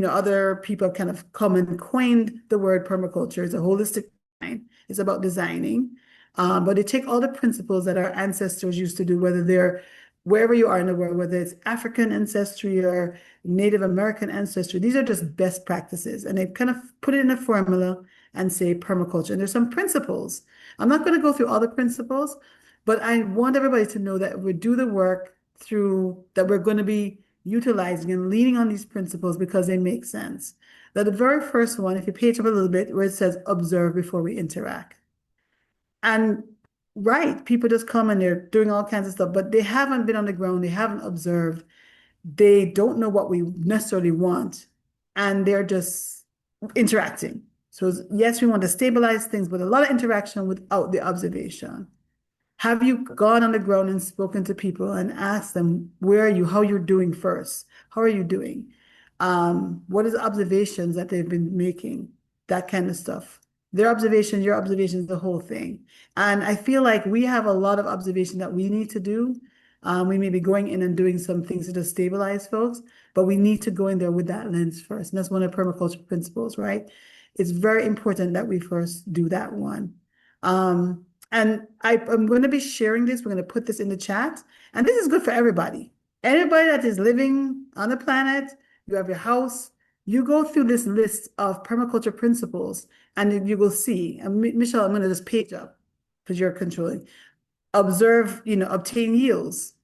A: other people have kind of come and coined the word permaculture. It's a holistic design. It's about designing, but they take all the principles that our ancestors used to do, whether they're wherever you are in the world, whether it's African ancestry or Native American ancestry. These are just best practices, and they kind of put it in a formula and say permaculture. And there's some principles. I'm not going to go through all the principles, but I want everybody to know that we do the work through that we're going to be utilizing and leaning on these principles because they make sense. that the very first one, if you page up a little bit, where it says observe before we interact. And right, people just come and they're doing all kinds of stuff, but they haven't been on the ground, they haven't observed, they don't know what we necessarily want, and they're just interacting. So yes, we want to stabilize things, but a lot of interaction without the observation. Have you gone on the ground and spoken to people and asked them, where are you, how you're doing first? How are you doing? What is the observations that they've been making? That kind of stuff. Their observations, your observations, the whole thing. And I feel like we have a lot of observation that we need to do. We may be going in and doing some things to just stabilize folks, but we need to go in there with that lens first. And that's one of the permaculture principles, right? It's very important that we first do that one. And I'm going to be sharing this. We're going to put this in the chat. And this is good for everybody. Anybody that is living on the planet, you have your house, you go through this list of permaculture principles and you will see. And Michelle, I'm going to just page up because you're controlling. Observe, obtain yields.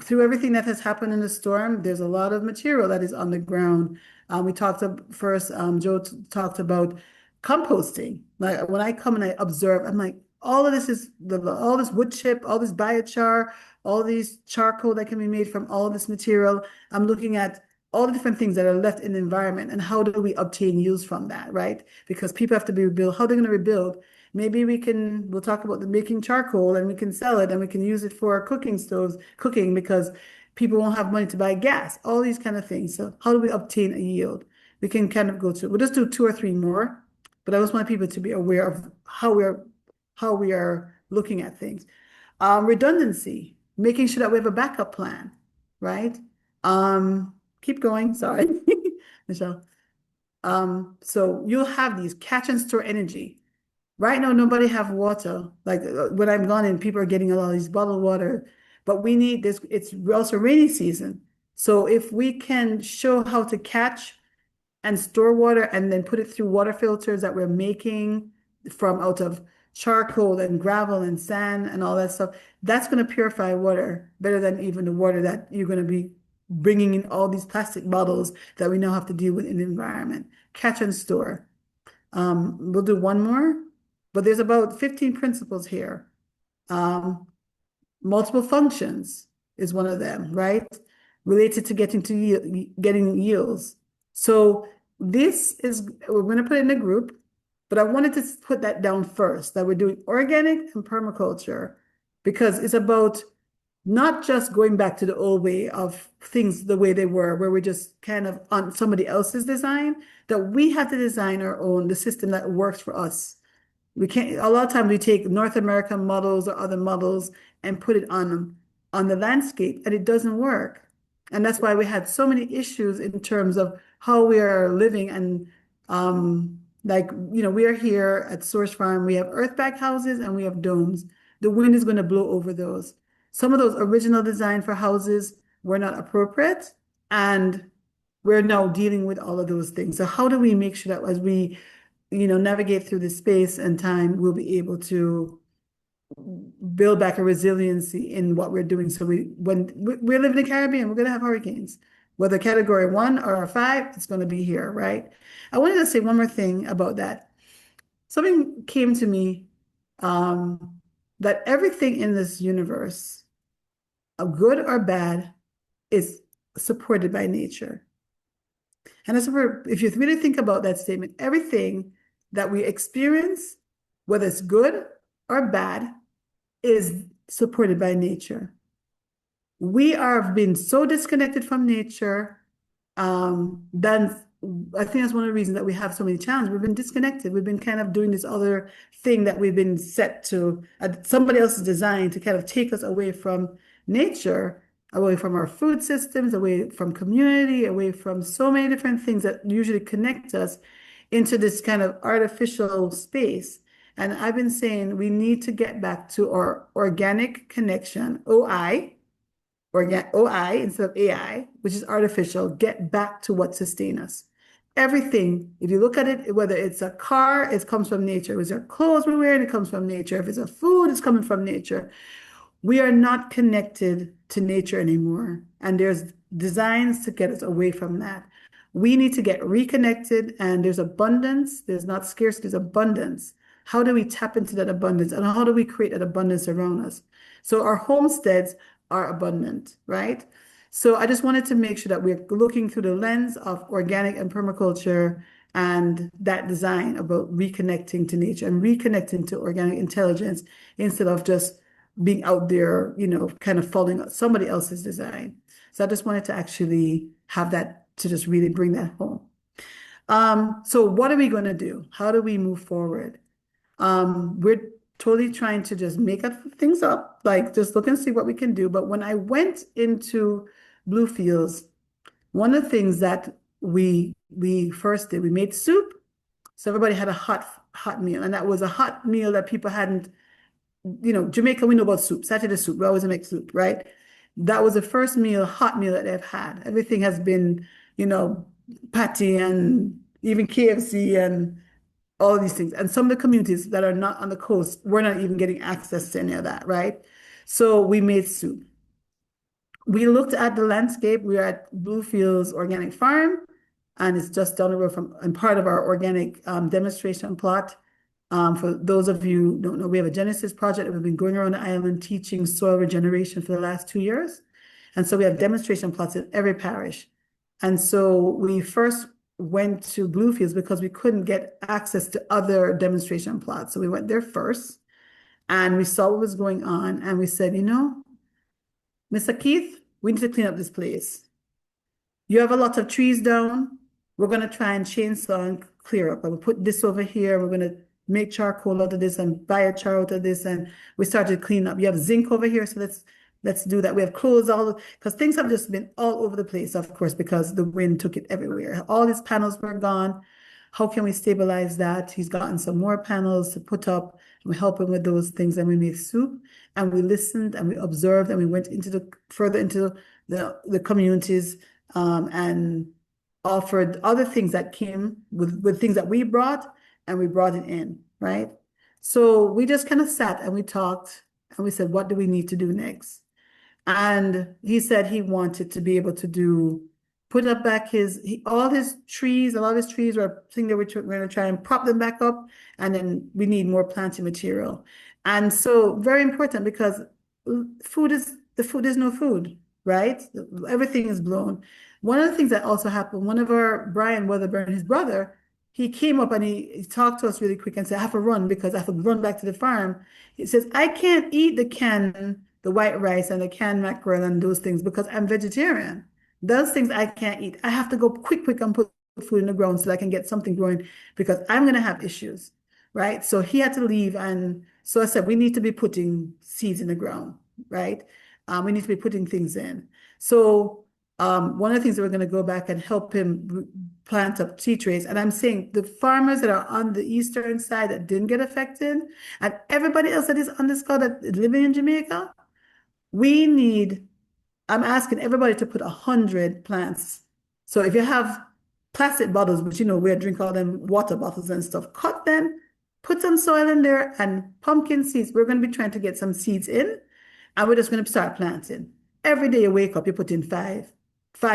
A: Through everything that has happened in the storm, there's a lot of material that is on the ground. We talked first, Joe talked about composting. Like when I come and I observe, I'm like, all of this is all this wood chip, all this biochar, all these charcoal that can be made from all this material. I'm looking at all the different things that are left in the environment and how do we obtain use from that, right? Because people have to be rebuilt. How are they going to rebuild? Maybe we'll talk about the making charcoal and we can sell it and we can use it for cooking stoves, cooking because people won't have money to buy gas, all these kind of things. So how do we obtain a yield? We can kind of we'll just do 2 or 3 more, but I just want people to be aware of how we are looking at things. Redundancy, making sure that we have a backup plan, right? Keep going, sorry, Michelle. So you'll have these catch and store energy. Right now, nobody have water. Like when I'm gone and people are getting a lot of these bottled water, but we need this. It's also rainy season. So if we can show how to catch and store water and then put it through water filters that we're making from out of charcoal and gravel and sand and all that stuff, that's going to purify water better than even the water that you're going to be bringing in all these plastic bottles that we now have to deal with in the environment. Catch and store. We'll do one more, but there's about 15 principles here. Multiple functions is one of them, right? Related to getting yields. So we're going to put it in a group, but I wanted to put that down first, that we're doing organic and permaculture, because it's about not just going back to the old way of things the way they were, where we're just kind of on somebody else's design, that we have to design the system that works for us. We can't, a lot of times we take North American models or other models and put it on the landscape, and it doesn't work. And that's why we had so many issues in terms of how we are living. And we are here at Source Farm, we have earth-back houses and we have domes. The wind is going to blow over those. Some of those original design for houses were not appropriate, and we're now dealing with all of those things. So how do we make sure that as we, navigate through this space and time, we'll be able to build back a resiliency in what we're doing. So when we live in the Caribbean, we're going to have hurricanes, whether category 1 or 5, it's going to be here, right? I wanted to say one more thing about that. Something came to me that everything in this universe, good or bad, is supported by nature. And if you really think about that statement, everything that we experience, whether it's good or bad, is supported by nature. We are being so disconnected from nature, then I think that's one of the reasons that we have so many challenges. We've been disconnected. We've been kind of doing this other thing that we've been set to, somebody else's design to kind of take us away from nature, away from our food systems, away from community, away from so many different things that usually connect us into this kind of artificial space. And I've been saying we need to get back to our organic connection, OI instead of AI, which is artificial, get back to what sustains us. Everything, if you look at it, whether it's a car, it comes from nature. If it's our clothes we're wearing, it comes from nature. If it's a food, it's coming from nature. We are not connected to nature anymore. And there's designs to get us away from that. We need to get reconnected, and there's abundance. There's not scarcity, there's abundance. How do we tap into that abundance, and how do we create that abundance around us? So our homesteads are abundant, right? So I just wanted to make sure that we're looking through the lens of organic and permaculture and that design about reconnecting to nature and reconnecting to organic intelligence instead of just being out there, kind of following somebody else's design. So I just wanted to actually have that to just really bring that home. So what are we going to do? How do we move forward? We're totally trying to just make things up, like just look and see what we can do. But when I went into Bluefields, one of the things that we first did, we made soup. So everybody had a hot meal, and that was a hot meal that people hadn't, Jamaica, we know about soup, Saturday soup, we always make soup, right? That was the first hot meal that they've had. Everything has been, patty and even KFC and all these things. And some of the communities that are not on the coast, we're not even getting access to any of that, right? So we made soup. We looked at the landscape. We are at Bluefields Organic Farm, and it's just down the road and part of our organic demonstration plot. For those of you who don't know, we have a Genesis project that we've been going around the island teaching soil regeneration for the last 2 years. And so we have demonstration plots in every parish. And so we first went to Bluefields because we couldn't get access to other demonstration plots. So we went there first and we saw what was going on. And we said, Mr. Keith, we need to clean up this place. You have a lot of trees down. We're going to try and chainsaw and clear up. And we'll put this over here. We're going to make charcoal out of this and biochar out of this. And we started cleaning up. You have zinc over here, so let's do that. We have clothes because things have just been all over the place, of course, because the wind took it everywhere. All these panels were gone. How can we stabilize that? He's gotten some more panels to put up, and we help him with those things. And we made soup, and we listened, and we observed, and we went further into the communities, and offered other things that came with things that we brought, and we brought it in, right? So we just kind of sat and we talked, and we said, what do we need to do next? And he said he wanted to be able to put up back all his trees. A lot of his trees were things that we're going to try and prop them back up. And then we need more planting material. And so very important, because the food is no food, right? Everything is blown. One of the things that also happened, one of Brian Weatherburn, his brother, he came up and he talked to us really quick and said, I have to run because I have to run back to the farm. He says, I can't eat the white rice and the canned mackerel and those things because I'm vegetarian. Those things I can't eat. I have to go quick and put food in the ground so I can get something growing because I'm going to have issues, right? So he had to leave. And so I said, we need to be putting seeds in the ground, right? We need to be putting things in. So one of the things that we're going to go back and help him plant up tea trays. And I'm saying the farmers that are on the eastern side that didn't get affected, and everybody else that is on this call that is living in Jamaica, I'm asking everybody to put 100 plants. So if you have plastic bottles, which we drink all them water bottles and stuff, cut them, put some soil in there and pumpkin seeds. We're going to be trying to get some seeds in, and we're just going to start planting. Every day you wake up, you put in five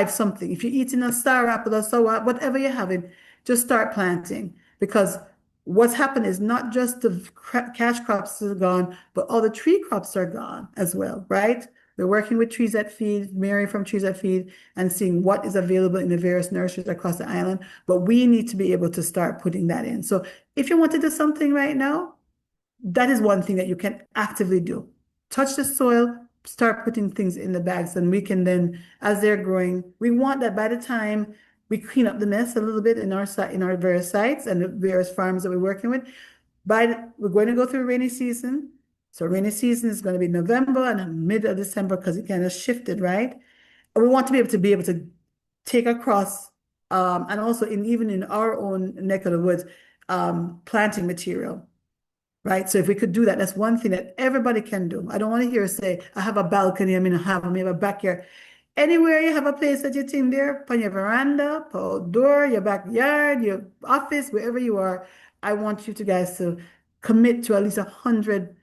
A: something. If you're eating a star apple or so, whatever you're having, just start planting. Because what's happened is not just the cash crops are gone, but all the tree crops are gone as well, right? We're working with Trees That Feed, Mary from Trees That Feed, and seeing what is available in the various nurseries across the island. But we need to be able to start putting that in. So if you want to do something right now, that is one thing that you can actively do. Touch the soil, start putting things in the bags, and we can then, as they're growing, we want that by the time we clean up the mess a little bit in our various sites and the various farms that we're working with. We're going to go through rainy season. So rainy season is going to be November and then mid of December because it kind of shifted, right? And we want to be able to take across, and also even in our own neck of the woods, planting material. Right. So if we could do that, that's one thing that everybody can do. I don't want to hear say, I have a balcony, we have a backyard. Anywhere you have a place that you think there, on your veranda, outdoor, your backyard, your office, wherever you are, I want you guys to commit to at least 100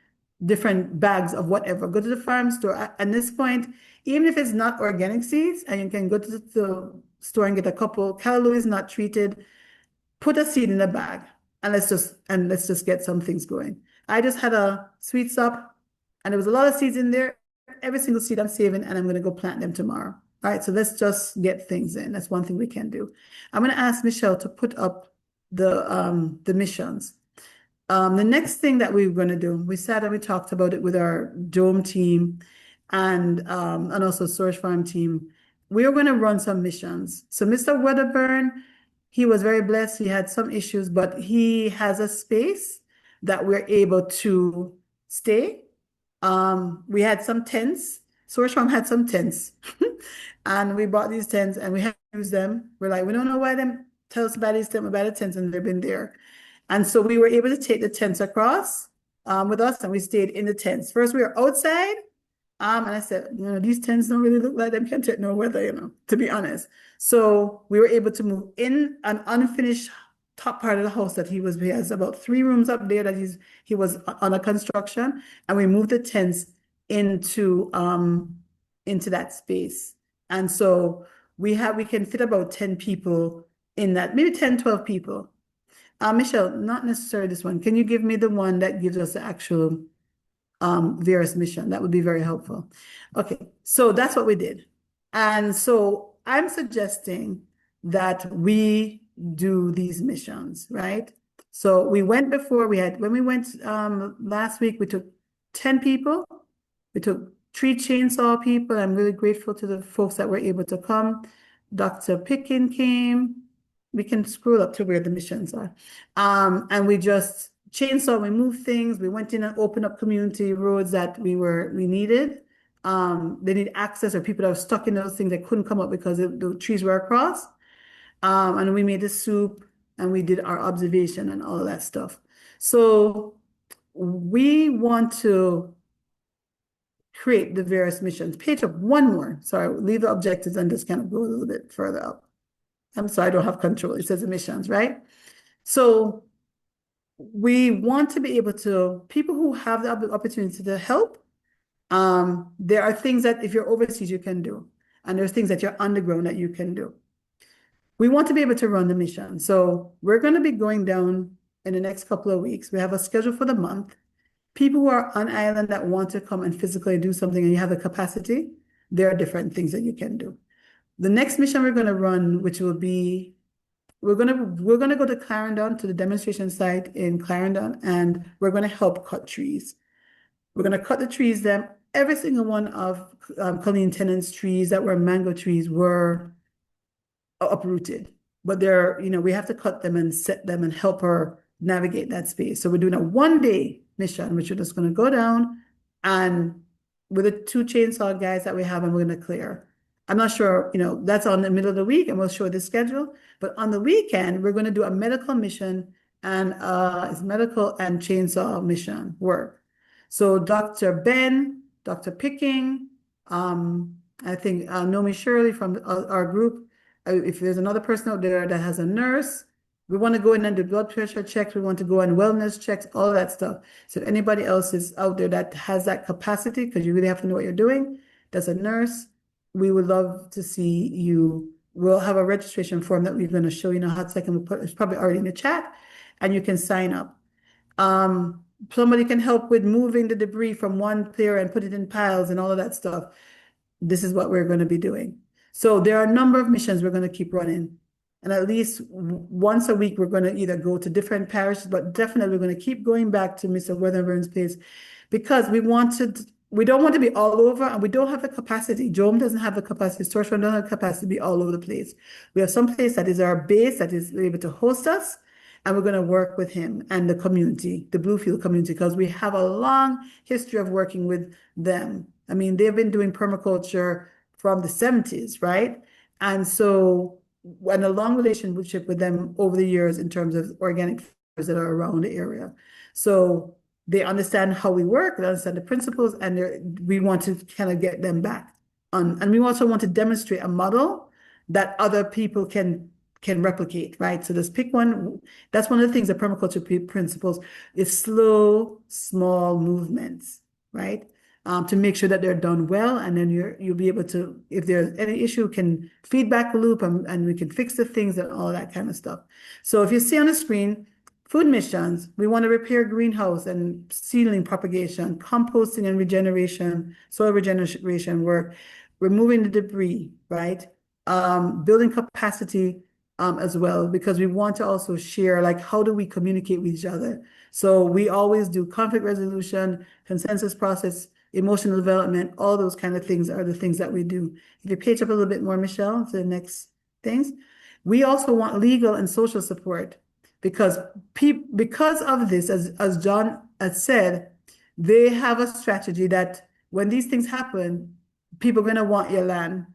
A: different bags of whatever. Go to the farm store. At this point, even if it's not organic seeds, and you can go to store and get a couple calories not treated, put a seed in a bag, and let's just get some things going. I just had a sweet stop, and there was a lot of seeds in there. Every single seed I'm saving, and I'm going to go plant them tomorrow. All right, so let's just get things in. That's one thing we can do. I'm going to ask Michelle to put up the missions. The next thing that we were going to do, we sat and we talked about it with our JOAM team and also Storage Farm team. We were going to run some missions. So Mr. Wedderburn, he was very blessed. He had some issues, but he has a space that we're able to stay. We had some tents. Storage Farm had some tents. And we bought these tents and we have used them. We're like, we don't know why them tell us about these tents, about the tents, and they've been there. And so we were able to take the tents across with us, and we stayed in the tents. First, we were outside, and I said, these tents don't really look like them can take no weather, to be honest. So we were able to move in an unfinished top part of the house that he has about 3 rooms up there that he was under construction, and we moved the tents into that space. And so we can fit about 10 people in that, maybe 10, 12 people. Michelle, not necessarily this one. Can you give me the one that gives us the actual Verus mission? That would be very helpful. Okay, so that's what we did. And so I'm suggesting that we do these missions, right? So we went before, when we went last week, we took 10 people. We took 3 chainsaw people. I'm really grateful to the folks that were able to come. Dr. Pickin came. We can scroll up to where the missions are. And we just chainsaw, we moved things. We went in and opened up community roads that we needed. They need access, or people that were stuck in those things that couldn't come up because the trees were across. And we made the soup and we did our observation and all of that stuff. So we want to create the various missions. Page up one more. Sorry, leave the objectives and just kind of go a little bit further up. I'm sorry, I don't have control. It says emissions, right? So we want to be able to, people who have the opportunity to help, there are things that if you're overseas, you can do. And there's things that you're underground that you can do. We want to be able to run the mission. So we're going to be going down in the next couple of weeks. We have a schedule for the month. People who are on island that want to come and physically do something and you have the capacity, there are different things that you can do. The next mission we're going to run, which will be, we're going to go to Clarendon, to the demonstration site in Clarendon, and we're going to help cut trees. We're going to cut the trees down. Every single one of Colleen Tennant's trees that were mango trees were uprooted, but we have to cut them and set them and help her navigate that space. So we're doing a 1-day mission, which we're just going to go down and with the 2 chainsaw guys that we have, and we're going to clear. I'm not sure, that's on the middle of the week, and we'll show the schedule. But on the weekend, we're going to do a medical mission and it's medical and chainsaw mission work. So Dr. Ben, Dr. Picking, I think Nomi Shirley from our group. If there's another person out there that has a nurse, we want to go in and do blood pressure checks. We want to go on wellness checks, all of that stuff. So if anybody else is out there that has that capacity, because you really have to know what you're doing, that's a nurse, we would love to see you. We'll have a registration form that we're going to show you in a hot second. It's probably already in the chat, and you can sign up. Somebody can help with moving the debris from one pier and put it in piles and all of that stuff. This is what we're going to be doing. So there are a number of missions we're going to keep running. And at least once a week, we're going to either go to different parishes, but definitely we're going to keep going back to Mr. Weatherburn's place because we don't want to be all over, and we don't have the capacity. JOAM doesn't have the capacity. Storage Farm doesn't have the capacity to be all over the place. We have some place that is our base that is able to host us, and we're going to work with him and the community, the Bluefield community, because we have a long history of working with them. I mean, they've been doing permaculture from the 70s, right? And so, and a long relationship with them over the years in terms of organic farmers that are around the area. So they understand how we work, they understand the principles, and we want to kind of get them back on. And we also want to demonstrate a model that other people can replicate, right? So let's pick one. That's one of the things that permaculture principles is slow, small movements, right? to make sure that they're done well. And then you'll be able to, if there's any issue, can feedback loop and we can fix the things and all that kind of stuff. So if you see on the screen, food missions, we want to repair greenhouse and seedling propagation, composting and regeneration, soil regeneration work, removing the debris, right? Building capacity as well, because we want to also share, like, how do we communicate with each other? So we always do conflict resolution, consensus process, emotional development, all those kind of things are the things that we do. If you page up a little bit more, Michelle, to the next things. We also want legal and social support because because of this, as John has said, they have a strategy that when these things happen, people are going to want your land.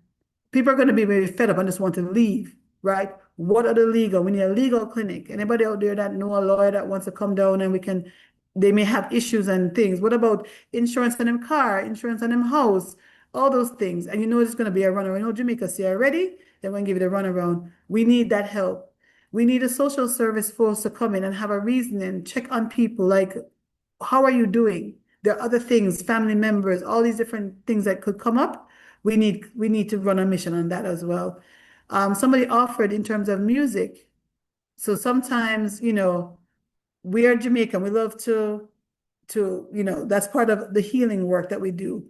A: People are going to be very fed up and just want to leave, right? What are the legal? We need a legal clinic. Anybody out there that know a lawyer that wants to come down and they may have issues and things. What about insurance on them car, insurance on them house, all those things. And you know it's going to be a runaround. You know, Jamaica, say already, they're going to give it a runaround. We need that help. We need a social service force to come in and have a reasoning, check on people like, how are you doing? There are other things, family members, all these different things that could come up. We need to run a mission on that as well. Somebody offered in terms of music. So sometimes, we are Jamaican. We love that's part of the healing work that we do.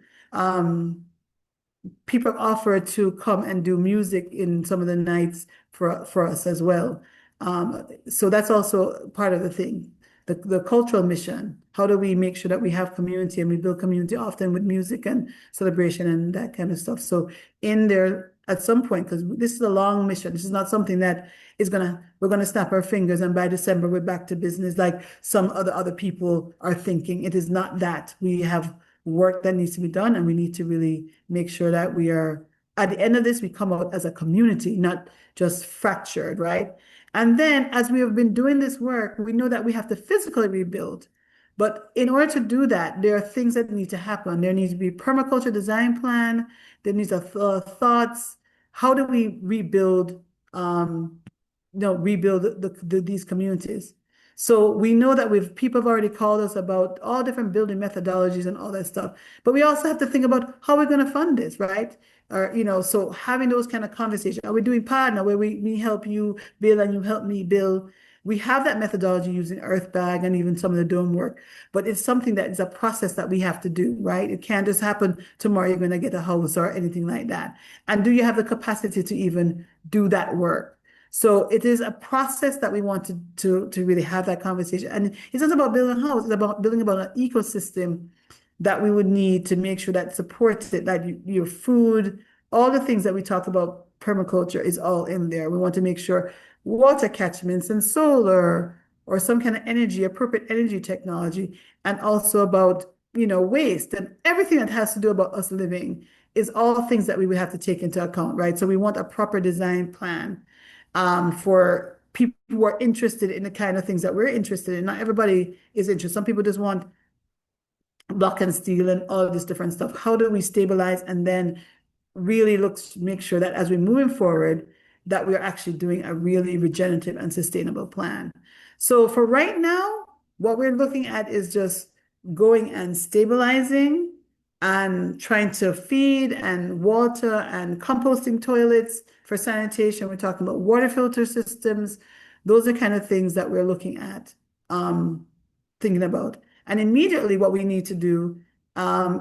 A: People offer to come and do music in some of the nights for us as well. So that's also part of the thing. The cultural mission. How do we make sure that we have community and we build community often with music and celebration and that kind of stuff? So in there at some point, because this is a long mission, this is not something that we're gonna snap our fingers and by December we're back to business like some other people are thinking. It is not that. We have work that needs to be done and we need to really make sure that we are, at the end of this, we come out as a community, not just fractured, right? And then as we have been doing this work, we know that we have to physically rebuild. But in order to do that, there are things that need to happen. There needs to be permaculture design plan. There needs thoughts. How do we rebuild, these communities? So we know that people have already called us about all different building methodologies and all that stuff. But we also have to think about how we're going to fund this, right? Or, so having those kind of conversations. Are we doing partner where we help you build and you help me build? We have that methodology using Earthbag and even some of the dome work, but it's something that is a process that we have to do, right? It can't just happen tomorrow, you're going to get a house or anything like that. And do you have the capacity to even do that work? So it is a process that we want to really have that conversation. And it's not about building a house, it's about building about an ecosystem that we would need to make sure that supports it, that your food, all the things that we talk about, permaculture is all in there. We want to make sure water catchments and solar or some kind of appropriate energy technology, and also about, waste and everything that has to do about us living is all things that we would have to take into account, right? So we want a proper design plan for people who are interested in the kind of things that we're interested in. Not everybody is interested. Some people just want block and steel and all of this different stuff. How do we stabilize and then really make sure that as we're moving forward, that we're actually doing a really regenerative and sustainable plan. So for right now, what we're looking at is just going and stabilizing and trying to feed and water and composting toilets for sanitation. We're talking about water filter systems. Those are kind of things that we're looking at, thinking about. And immediately what we need to do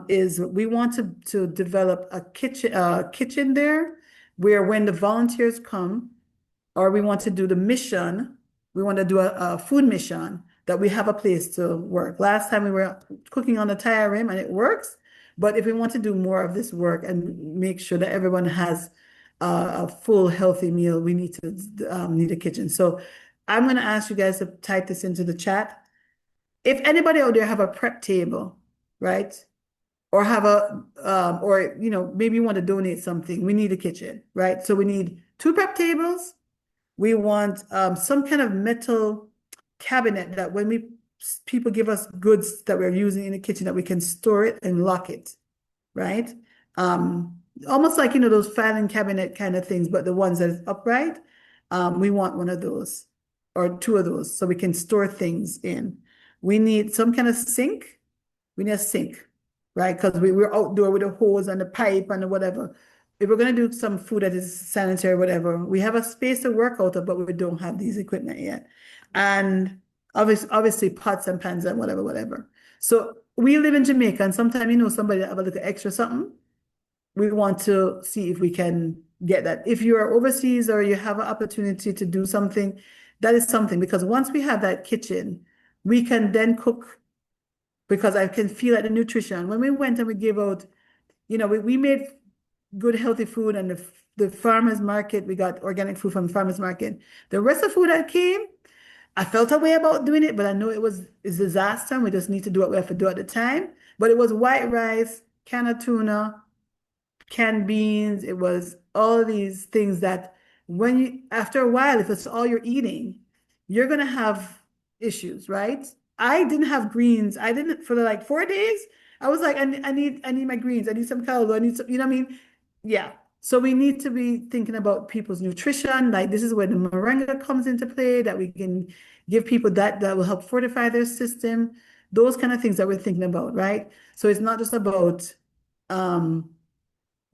A: is we want to develop a kitchen there where when the volunteers come, or we want to do the mission, we want to do a food mission, that we have a place to work. Last time we were cooking on the tire rim and it works, but if we want to do more of this work and make sure that everyone has a full healthy meal, we need a kitchen. So I'm going to ask you guys to type this into the chat. If anybody out there have a prep table, right? Or have maybe you want to donate something, we need a kitchen, right? So we need 2 prep tables. We want some kind of metal cabinet that when people give us goods that we're using in the kitchen, that we can store it and lock it, right? Almost like, those filing cabinet kind of things, but the ones that is upright. We want one of those or 2 of those so we can store things in. We need some kind of sink. We need a sink. right? Because we're outdoor with a hose and a pipe and whatever. If we're going to do some food that is sanitary, whatever, we have a space to work out of, but we don't have these equipment yet. And obviously pots and pans and whatever. So we live in Jamaica, and sometimes somebody that have a little extra something. We want to see if we can get that. If you are overseas or you have an opportunity to do something, that is something, because once we have that kitchen, we can then cook, because I can feel that the nutrition. When we went and we gave out, we made good, healthy food, and the farmer's market, we got organic food from the farmer's market. The rest of the food that came, I felt a way about doing it, but I know it's a disaster. We just need to do what we have to do at the time. But it was white rice, can of tuna, canned beans. It was all these things that after a while, if it's all you're eating, you're going to have issues, right? I didn't have greens. I didn't for like 4 days. I was like, I need my greens. I need some caldo. I need some, you know what I mean? Yeah. So we need to be thinking about people's nutrition. Like, this is where the moringa comes into play, that we can give people that will help fortify their system. Those kind of things that we're thinking about, right? So it's not just about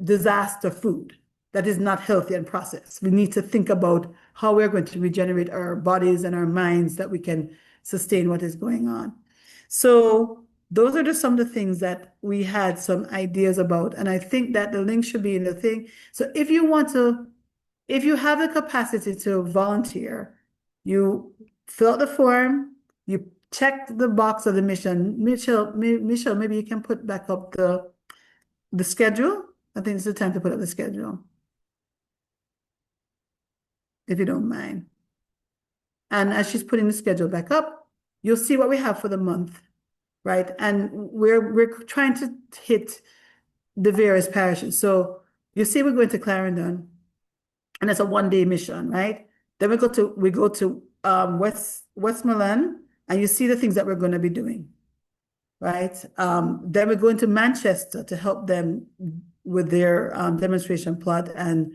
A: disaster food that is not healthy and processed. We need to think about how we're going to regenerate our bodies and our minds, that we can sustain what is going on. So those are just some of the things that we had some ideas about. And I think that the link should be in the thing. So if you have the capacity to volunteer, you fill out the form, you check the box of the mission. Michelle, maybe you can put back up the schedule. I think it's the time to put up the schedule, if you don't mind. And as she's putting the schedule back up, you'll see what we have for the month, right? And we're trying to hit the various parishes. So you see, we're going to Clarendon, and it's a 1-day mission, right? Then we go to Westmoreland, and you see the things that we're going to be doing, right? Then we're going to Manchester to help them with their demonstration plot and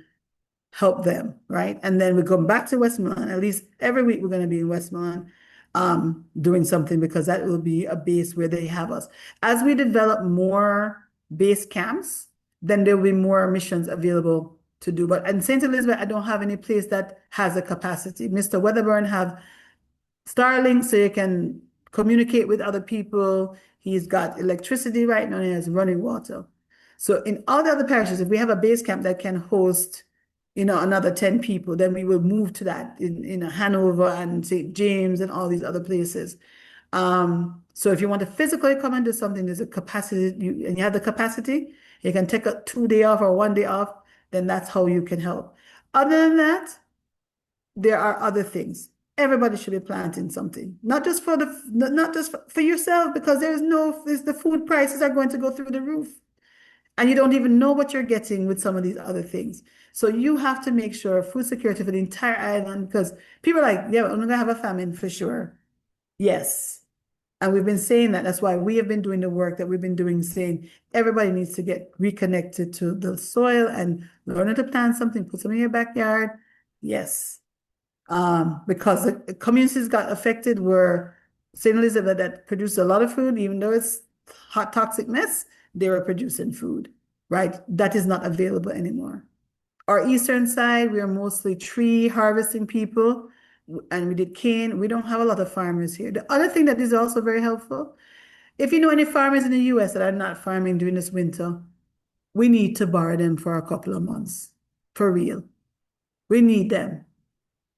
A: help them, right? And then we go back to Westmoreland. At least every week we're going to be in Westmoreland doing something, because that will be a base where they have us. As we develop more base camps, then there will be more missions available to do. But in St. Elizabeth, I don't have any place that has a capacity. Mr. Weatherburn have Starlink, so you can communicate with other people. He's got electricity right now, and he has running water. So in all the other parishes, if we have a base camp that can host, another 10 people, then we will move to that in Hanover and St. James and all these other places. So if you want to physically come and do something, there's a capacity, and you have the capacity, you can take a 2-day off or 1 day off, then that's how you can help. Other than that, there are other things. Everybody should be planting something, not just for yourself, because the food prices are going to go through the roof. And you don't even know what you're getting with some of these other things. So you have to make sure food security for the entire island, because people are like, yeah, we're going to have a famine for sure. Yes. And we've been saying that. That's why we have been doing the work that we've been doing, saying everybody needs to get reconnected to the soil and learn how to plant something, put something in your backyard. Yes. Because the communities got affected were St. Elizabeth, that produced a lot of food, even though it's hot, toxic mess, they were producing food, right? That is not available anymore. Our eastern side, we are mostly tree harvesting people, and we did cane. We don't have a lot of farmers here. The other thing that is also very helpful, if you know any farmers in the US that are not farming during this winter, we need to borrow them for a couple of months, for real. We need them,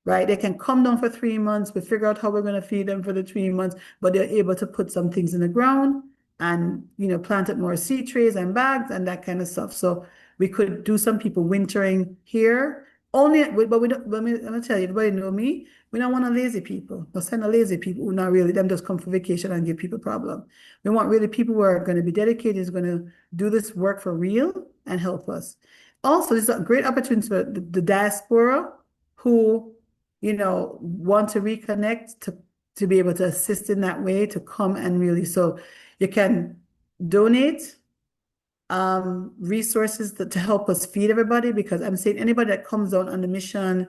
A: right? They can come down for 3 months. We figure out how we're going to feed them for the 3 months, but they're able to put some things in the ground and, plant up more seed trays and bags and that kind of stuff. So we could do some people wintering here only, but we don't, I'm going to tell you, everybody know me. We don't want a lazy people. We'll send a lazy people who not really, them just come for vacation and give people problem. We want really people who are going to be dedicated, is going to do this work for real and help us. Also, this is a great opportunity for the diaspora who, want to reconnect, to be able to assist in that way, to come and really, so you can donate resources to help us feed everybody, because I'm saying anybody that comes out on the mission,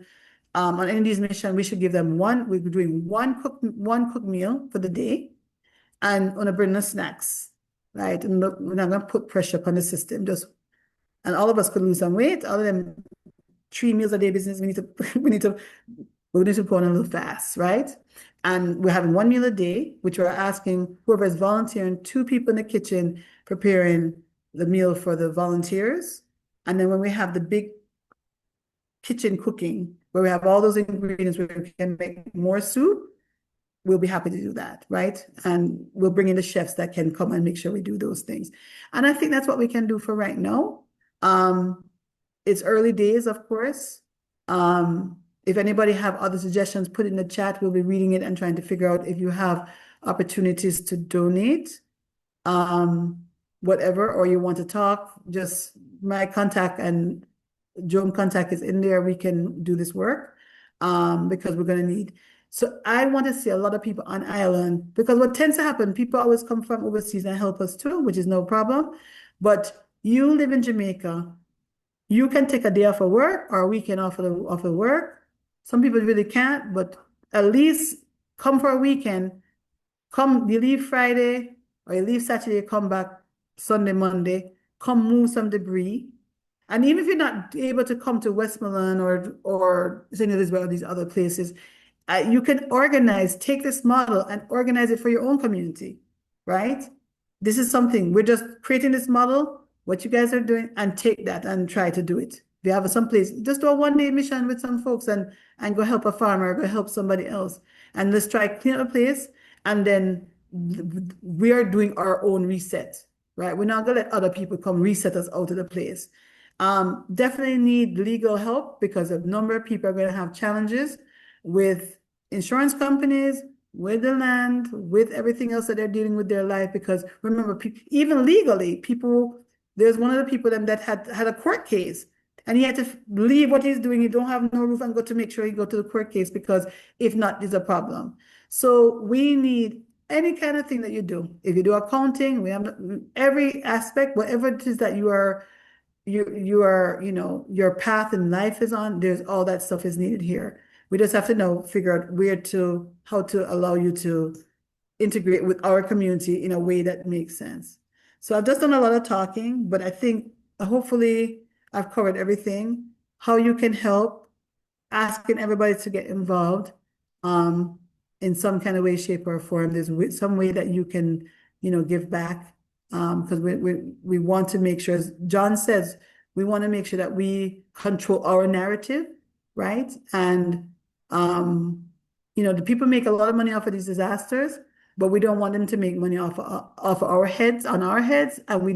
A: on any of these missions, we should give them we're doing one cook meal for the day, and on a bring the snacks, right? And look, we're not going to put pressure upon the system. And all of us could lose some weight. All of them 3 meals a day business. We need to put on a little fast, right? And we're having 1 meal a day, which we're asking whoever is volunteering, 2 people in the kitchen preparing the meal for the volunteers. And then when we have the big kitchen cooking, where we have all those ingredients where we can make more soup, we'll be happy to do that, right? And we'll bring in the chefs that can come and make sure we do those things. And I think that's what we can do for right now. It's early days, of course. If anybody have other suggestions, put it in the chat. We'll be reading it and trying to figure out if you have opportunities to donate, whatever, or you want to talk, just my contact and JOAM contact is in there. We can do this work because we're going to need. So I want to see a lot of people on island because what tends to happen, people always come from overseas and help us too, which is no problem. But you live in Jamaica, you can take a day off of work or a weekend off of work. Some people really can't, but at least come for a weekend. Come, you leave Friday or you leave Saturday, come back Sunday, Monday, come move some debris. And even if you're not able to come to Westmoreland or St. Elizabeth or these other places, you can organize, take this model and organize it for your own community, right? This is something, we're just creating this model, what you guys are doing, and take that and try to do it. If you have some place, just do a 1-day mission with some folks and go help a farmer, go help somebody else. And let's try clean up a place. And then we are doing our own reset, right? We're not gonna let other people come reset us out of the place. Definitely need legal help because a number of people are going to have challenges with insurance companies, with the land, with everything else that they're dealing with their life. Because remember, even legally, there's one of the people that had a court case and he had to leave what he's doing. He don't have no roof and go to make sure he go to the court case because if not, there's a problem. So we need any kind of thing that you do. If you do accounting, we have every aspect, whatever it is that your path in life is on, there's all that stuff is needed here. We just have to figure out how to allow you to integrate with our community in a way that makes sense. So I've just done a lot of talking, but I think hopefully I've covered everything, how you can help, asking everybody to get involved, in some kind of way, shape, or form. There's some way that you can, give back. Because we want to make sure, as John says, we want to make sure that we control our narrative, right? And the people make a lot of money off of these disasters, but we don't want them to make money off our heads, and we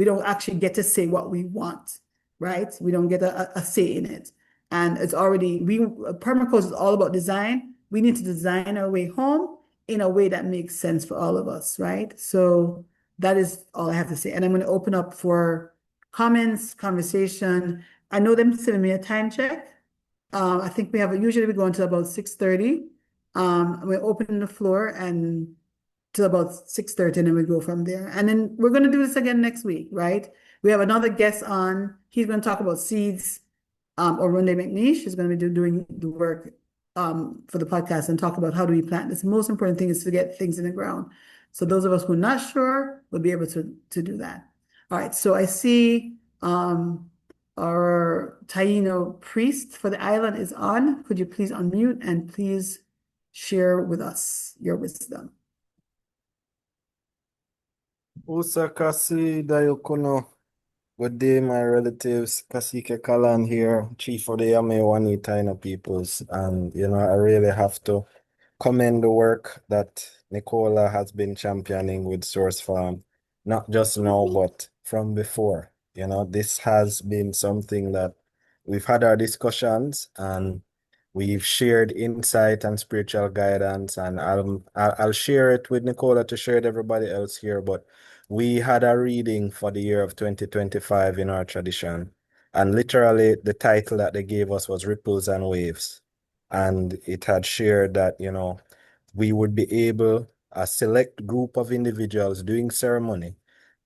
A: don't actually get to say what we want, right? We don't get a say in it. And it's already, permaculture is all about design. We need to design our way home in a way that makes sense for all of us, right? So that is all I have to say. And I'm going to open up for comments, conversation. I know them sending me a time check. I think usually we go until about 6:30. We're opening the floor and till about 6:30, and then we go from there. And then we're going to do this again next week, right? We have another guest on. He's going to talk about seeds, or Runde McNeish is going to be doing the work for the podcast and talk about how do we plant this. The most important thing is to get things in the ground. So those of us who are not sure will be able to do that. All right, so I see our Taino priest for the island is on. Could you please unmute and please share with us your wisdom?
I: Usakasi Dayokono. Good day, my relatives. Kasike Kalan here, Chief of the Yamewani Taino peoples. And, I really have to commend the work that Nicola has been championing with Source Farm, not just now, but from before. This has been something that we've had our discussions and we've shared insight and spiritual guidance. And I'll share it with Nicola to share it with everybody else here. But we had a reading for the year of 2025 in our tradition. And literally the title that they gave us was Ripples and Waves. And it had shared that, we would be able, a select group of individuals doing ceremony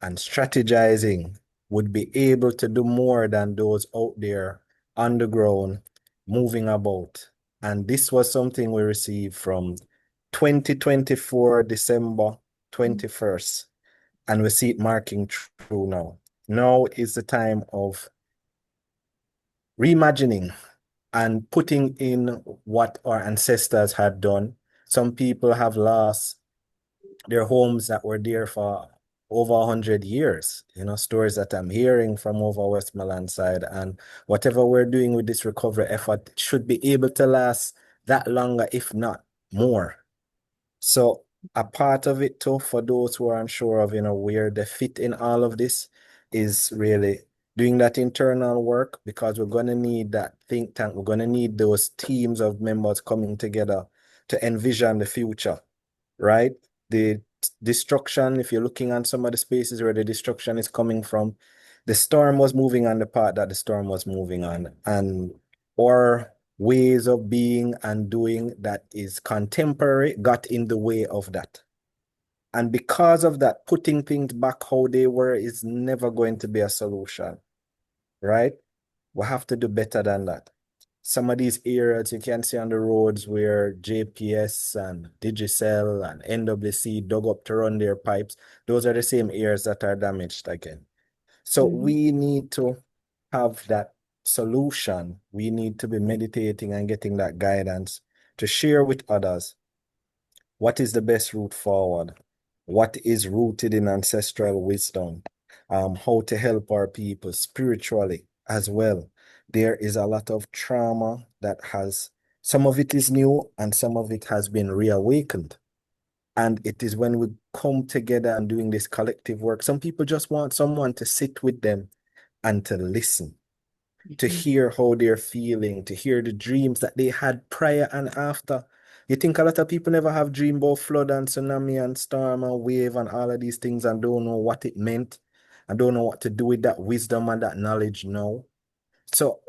I: and strategizing would be able to do more than those out there on the ground moving about. And this was something we received from 2024, December 21st. And we see it marking through now. Now is the time of reimagining and putting in what our ancestors had done. Some people have lost their homes that were there for over 100 years. Stories that I'm hearing from over Westmoreland side. And whatever we're doing with this recovery effort should be able to last that longer, if not more. So a part of it too, for those who are unsure of, where they fit in all of this, is really doing that internal work, because we're going to need that think tank. We're going to need those teams of members coming together to envision the future, right? The destruction, if you're looking at some of the spaces where the destruction is coming from, the storm was moving on the part that the storm was moving on. And our ways of being and doing that is contemporary got in the way of that. And because of that, putting things back how they were is never going to be a solution, right? We have to do better than that. Some of these areas you can see on the roads where JPS and Digicel and NWC dug up to run their pipes, those are the same areas that are damaged again. So we need to have that solution. We need to be meditating and getting that guidance to share with others what is the best route forward, what is rooted in ancestral wisdom, how to help our people spiritually as well. There is a lot of trauma that some of it is new and some of it has been reawakened. And it is when we come together and doing this collective work, some people just want someone to sit with them and to listen, to hear how they're feeling, to hear the dreams that they had prior and after. You think a lot of people never have dream about flood and tsunami and storm and wave and all of these things and don't know what it meant and don't know what to do with that wisdom and that knowledge now. So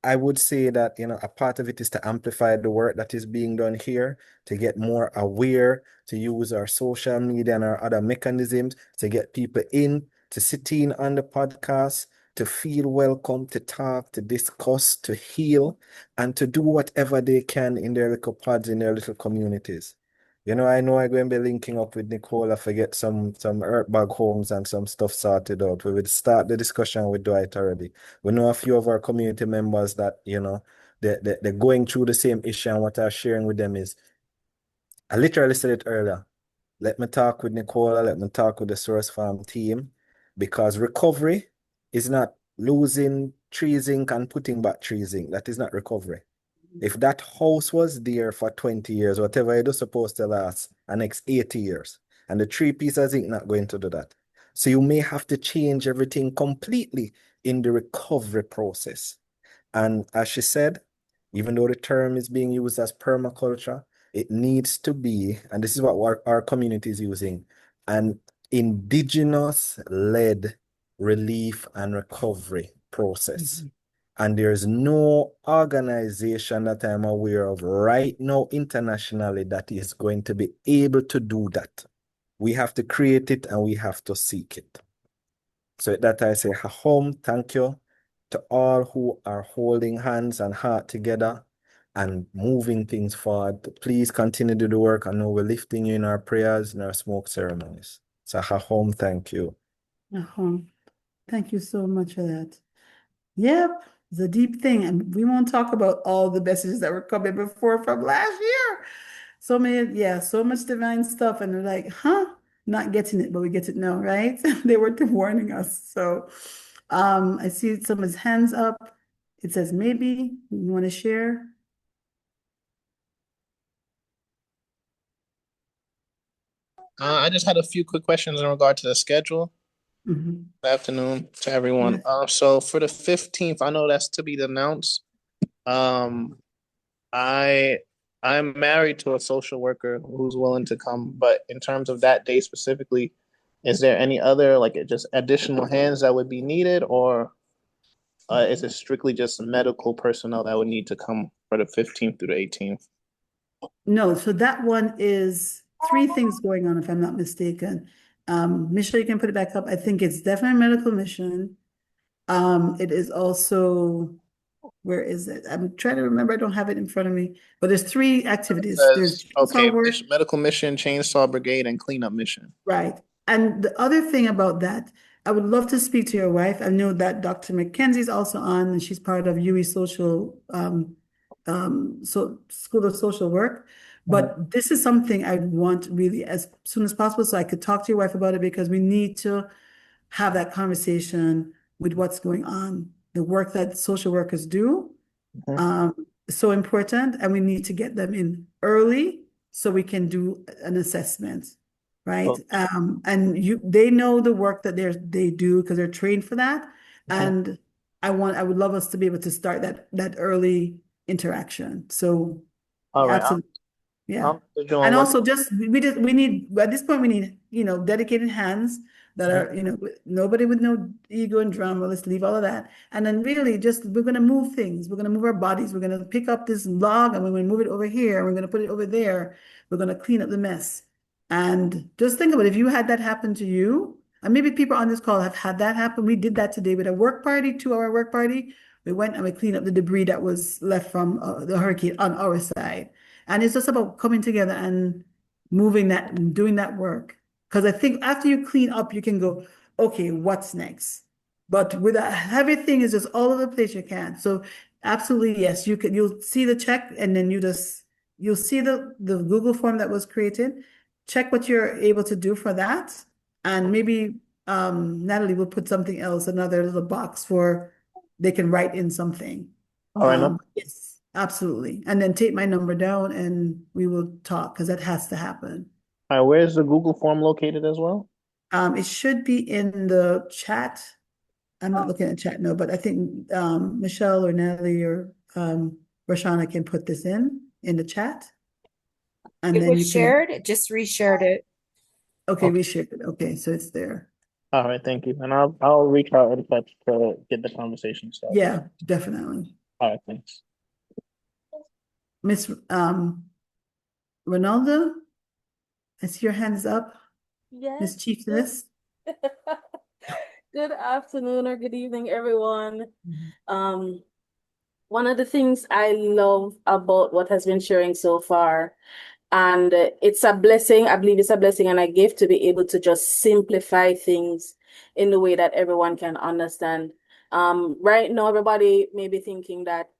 I: I would say that, a part of it is to amplify the work that is being done here, to get more aware, to use our social media and our other mechanisms to get people in, to sit in on the podcast, to feel welcome, to talk, to discuss, to heal, and to do whatever they can in their little pods, in their little communities. I know I'm going to be linking up with Nicola for get some earthbag homes and some stuff sorted out. We will start the discussion with Dwight already. We know a few of our community members that, they're going through the same issue, and what I'm sharing with them is, I literally said it earlier, let me talk with Nicola, let me talk with the Source Farm team, because recovery is not losing tree zinc and putting back tree zinc. That is not recovery. If that house was there for 20 years, whatever it was supposed to last, the next 80 years, and the 3 pieces of zinc not going to do that. So you may have to change everything completely in the recovery process. And as she said, even though the term is being used as permaculture, it needs to be, and this is what our community is using, an indigenous-led relief and recovery process. And there's no organization that I'm aware of right now internationally that is going to be able to do that. We have to create it and we have to seek it. So with that I say, Hahom, thank you to all who are holding hands and heart together and moving things forward. Please continue to do the work. I know we're lifting you in our prayers and our smoke ceremonies. So Hahom, thank you.
A: Thank you so much for that. Yep, it's a deep thing, and we won't talk about all the messages that were coming before from last year. So many, yeah, so much divine stuff, and they're like, huh? Not getting it, but we get it now, right? They were warning us. So I see someone's hands up. It says maybe you want to share.
J: I just had a few quick questions in regard to the schedule. Good afternoon to everyone. So for the 15th, I know that's to be announced. I'm married to a social worker who's willing to come, but in terms of that day specifically, is there any other just additional hands that would be needed, or is it strictly just medical personnel that would need to come for the 15th through the 18th?
A: No, so that one is 3 things going on, if I'm not mistaken. Michelle, you can put it back up. I think it's definitely a medical mission. It is also, where is it? I'm trying to remember. I don't have it in front of me, but there's 3 activities. There's
J: Okay,
A: work.
J: medical mission, chainsaw brigade, and cleanup mission.
A: Right. And the other thing about that, I would love to speak to your wife. I know that Dr. McKenzie's also on, and she's part of UE Social, so School of Social Work. But this is something I want really as soon as possible, so I could talk to your wife about it because we need to have that conversation with what's going on. The work that social workers do, is so important, and we need to get them in early so we can do an assessment, right? And they know the work that they do because they're trained for that. And I would love us to be able to start that early interaction. So
J: All right.
A: absolutely. Yeah.
J: Mr. Joan,
A: And
J: what?
A: also we need, at this point, we need, dedicated hands that are, nobody with no ego and drama. Let's leave all of that. And then really just, we're going to move things. We're going to move our bodies. We're going to pick up this log and we're going to move it over here. And we're going to put it over there. We're going to clean up the mess. And just think about it, if you had that happen to you, and maybe people on this call have had that happen. We did that today with a work party, 2-hour work party. We went and we cleaned up the debris that was left from the hurricane on our side. And it's just about coming together and moving that and doing that work. Because I think after you clean up, you can go, okay, what's next? But with everything is just all over the place you can. So absolutely, yes, you'll see the check and then you'll see the Google form that was created. Check what you're able to do for that. And maybe Natalie will put something else, another little box for they can write in something.
J: All right.
A: Yes, absolutely. And then take my number down and we will talk because that has to happen.
J: All right. Where's the Google form located as well?
A: It should be in the chat. I'm not looking at chat, no, but I think Michelle or Natalie or Roshana can put this in the chat. And
K: It
A: then
K: was
A: you can,
K: shared, just reshared it.
A: okay, we shared it. Okay, so it's there.
J: All right, thank you. And I'll reach out in touch to get the conversation started.
A: Yeah, definitely.
J: All right, thanks.
A: Miss Ronaldo, I see your hands up.
L: Yes.
A: Miss Chiefess.
L: Good afternoon or good evening, everyone. One of the things I love about what has been sharing so far, and it's a blessing, I believe it's a blessing and a gift to be able to just simplify things in the way that everyone can understand. Right now, everybody may be thinking that,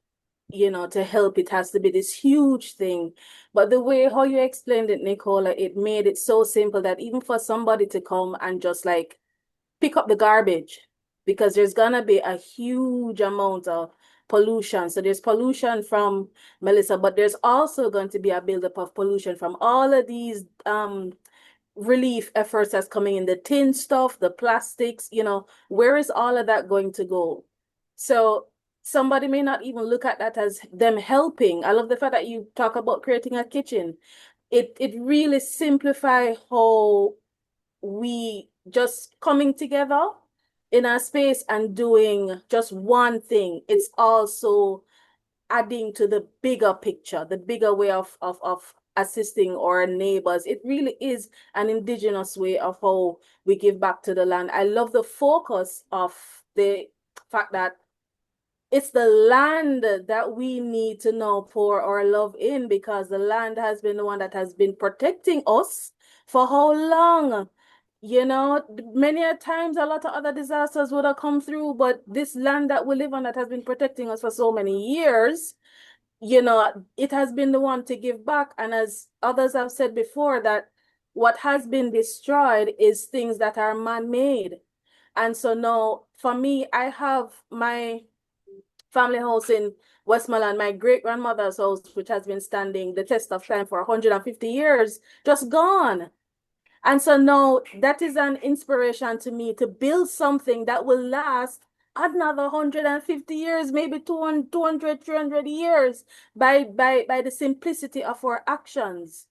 L: to help, it has to be this huge thing. But the way how you explained it, Nicola, it made it so simple that even for somebody to come and just like pick up the garbage, because there's gonna be a huge amount of pollution. So there's pollution from Melissa, but there's also going to be a buildup of pollution from all of these relief efforts that's coming in, the tin stuff, the plastics, where is all of that going to go? So somebody may not even look at that as them helping. I love the fact that you talk about creating a kitchen. It really simplify how we just coming together in a space and doing just one thing. It's also adding to the bigger picture, the bigger way of assisting our neighbors. It really is an indigenous way of how we give back to the land. I love the focus of the fact that it's the land that we need to now pour our love in, because the land has been the one that has been protecting us for how long? Many a times a lot of other disasters would have come through, but this land that we live on that has been protecting us for so many years, it has been the one to give back. And as others have said before, that what has been destroyed is things that are man-made. And so now, for me, I have my family house in Westmoreland, my great-grandmother's house, which has been standing the test of time for 150 years, just gone. And so now that is an inspiration to me to build something that will last another 150 years, maybe 200, 300 years by the simplicity of our actions.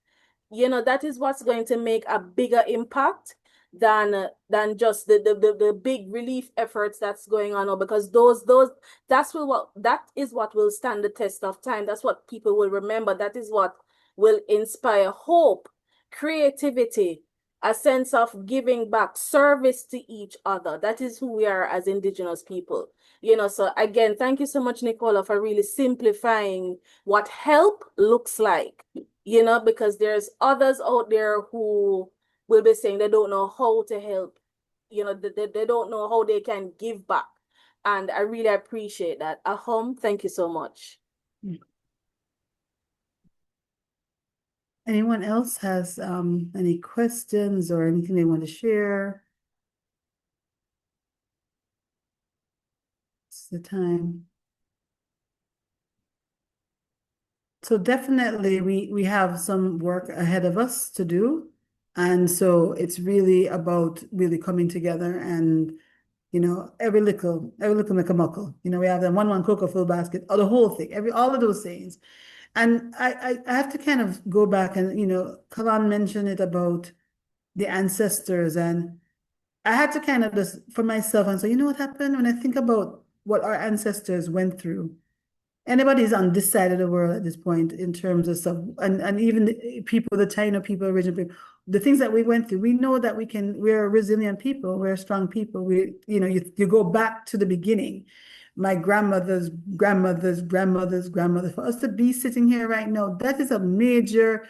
L: That is what's going to make a bigger impact than just the big relief efforts that's going on now, because that is what will stand the test of time. That's what people will remember. That is what will inspire hope, creativity, a sense of giving back, service to each other. That is who we are as Indigenous people. So again, thank you so much, Nicola, for really simplifying what help looks like, because there's others out there who will be saying they don't know how to help. They don't know how they can give back. And I really appreciate that. Ahom, thank you so much.
A: Anyone else has any questions or anything they want to share? It's the time. So definitely we have some work ahead of us to do. And so it's really about really coming together and, every little make a muckle. We have the one cocoa full basket, or the whole thing, all of those things. And I have to kind of go back and, Kalan mentioned it about the ancestors, and I had to kind of just for myself and say, you know what happened when I think about what our ancestors went through. Anybody's on this side of the world at this point in terms of stuff, and even the people, the China people, original people, the things that we went through, we know that we're resilient people, we're strong people. You go back to the beginning. My grandmother's grandmother's grandmother's grandmother, for us to be sitting here right now, that is a major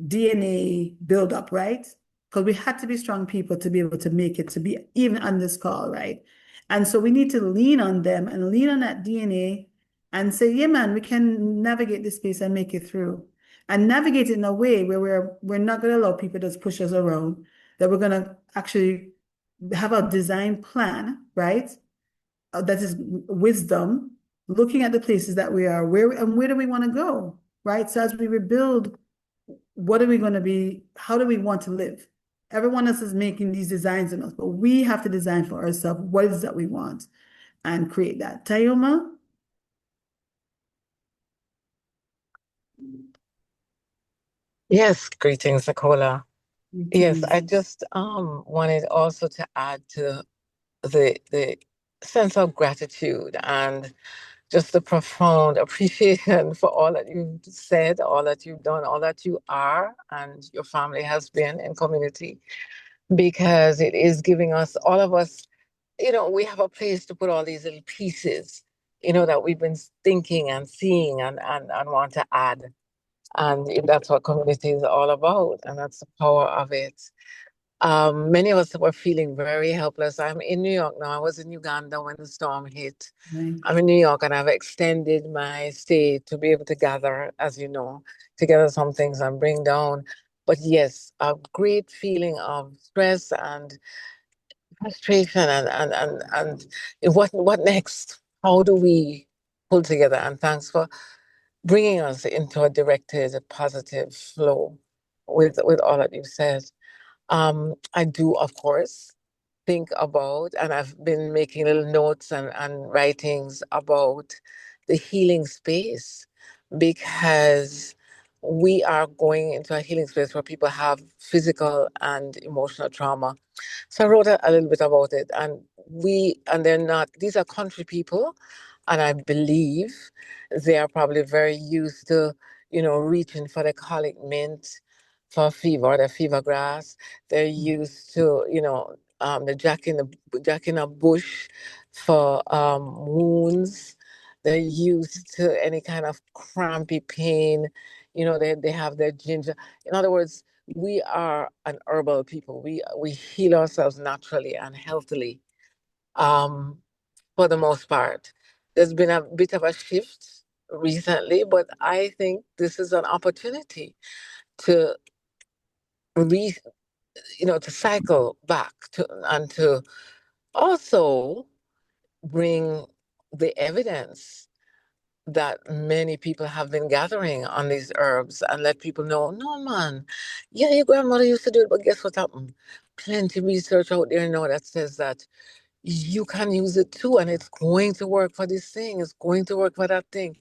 A: DNA buildup, right? Because we had to be strong people to be able to make it, to be even on this call, right? And so we need to lean on them and lean on that DNA and say, yeah, man, we can navigate this space and make it through. And navigate it in a way where we're not going to allow people to just push us around, that we're going to actually have a design plan, right? That is wisdom, looking at the places that we are, where do we want to go, right? So as we rebuild, what are we going to be? How do we want to live? Everyone else is making these designs in us, but we have to design for ourselves what is that we want and create that. Tayoma?
M: Yes, greetings, Nicola. Yes, I just wanted also to add to the sense of gratitude and just the profound appreciation for all that you've said, all that you've done, all that you are and your family has been in community, because it is giving us, all of us, we have a place to put all these little pieces, that we've been thinking and seeing and want to add. And that's what community is all about, and that's the power of it. Many of us were feeling very helpless. I'm in New York now. I was in Uganda when the storm hit.
A: Right.
M: I'm in New York, and I've extended my stay to be able to gather, as you know, to gather some things and bring down. But yes, a great feeling of stress and frustration and what next? How do we pull together? And thanks for bringing us into a directed, positive flow with all that you've said. I do, of course, think about, and I've been making little notes and writings about the healing space, because we are going into a healing space where people have physical and emotional trauma. So I wrote a little bit about it, and they're not, these are country people, and I believe they are probably very used to, reaching for the colic mint for fever, the fever grass. They're used to, the jack in a bush for wounds. They're used to any kind of crampy pain. They have their ginger. In other words, we are an herbal people. We heal ourselves naturally and healthily, for the most part. There's been a bit of a shift recently, but I think this is an opportunity to re, to cycle back and to also bring the evidence that many people have been gathering on these herbs and let people know, no, man, yeah, your grandmother used to do it, but guess what happened? Plenty research out there now that says that you can use it too, and it's going to work for this thing, it's going to work for that thing.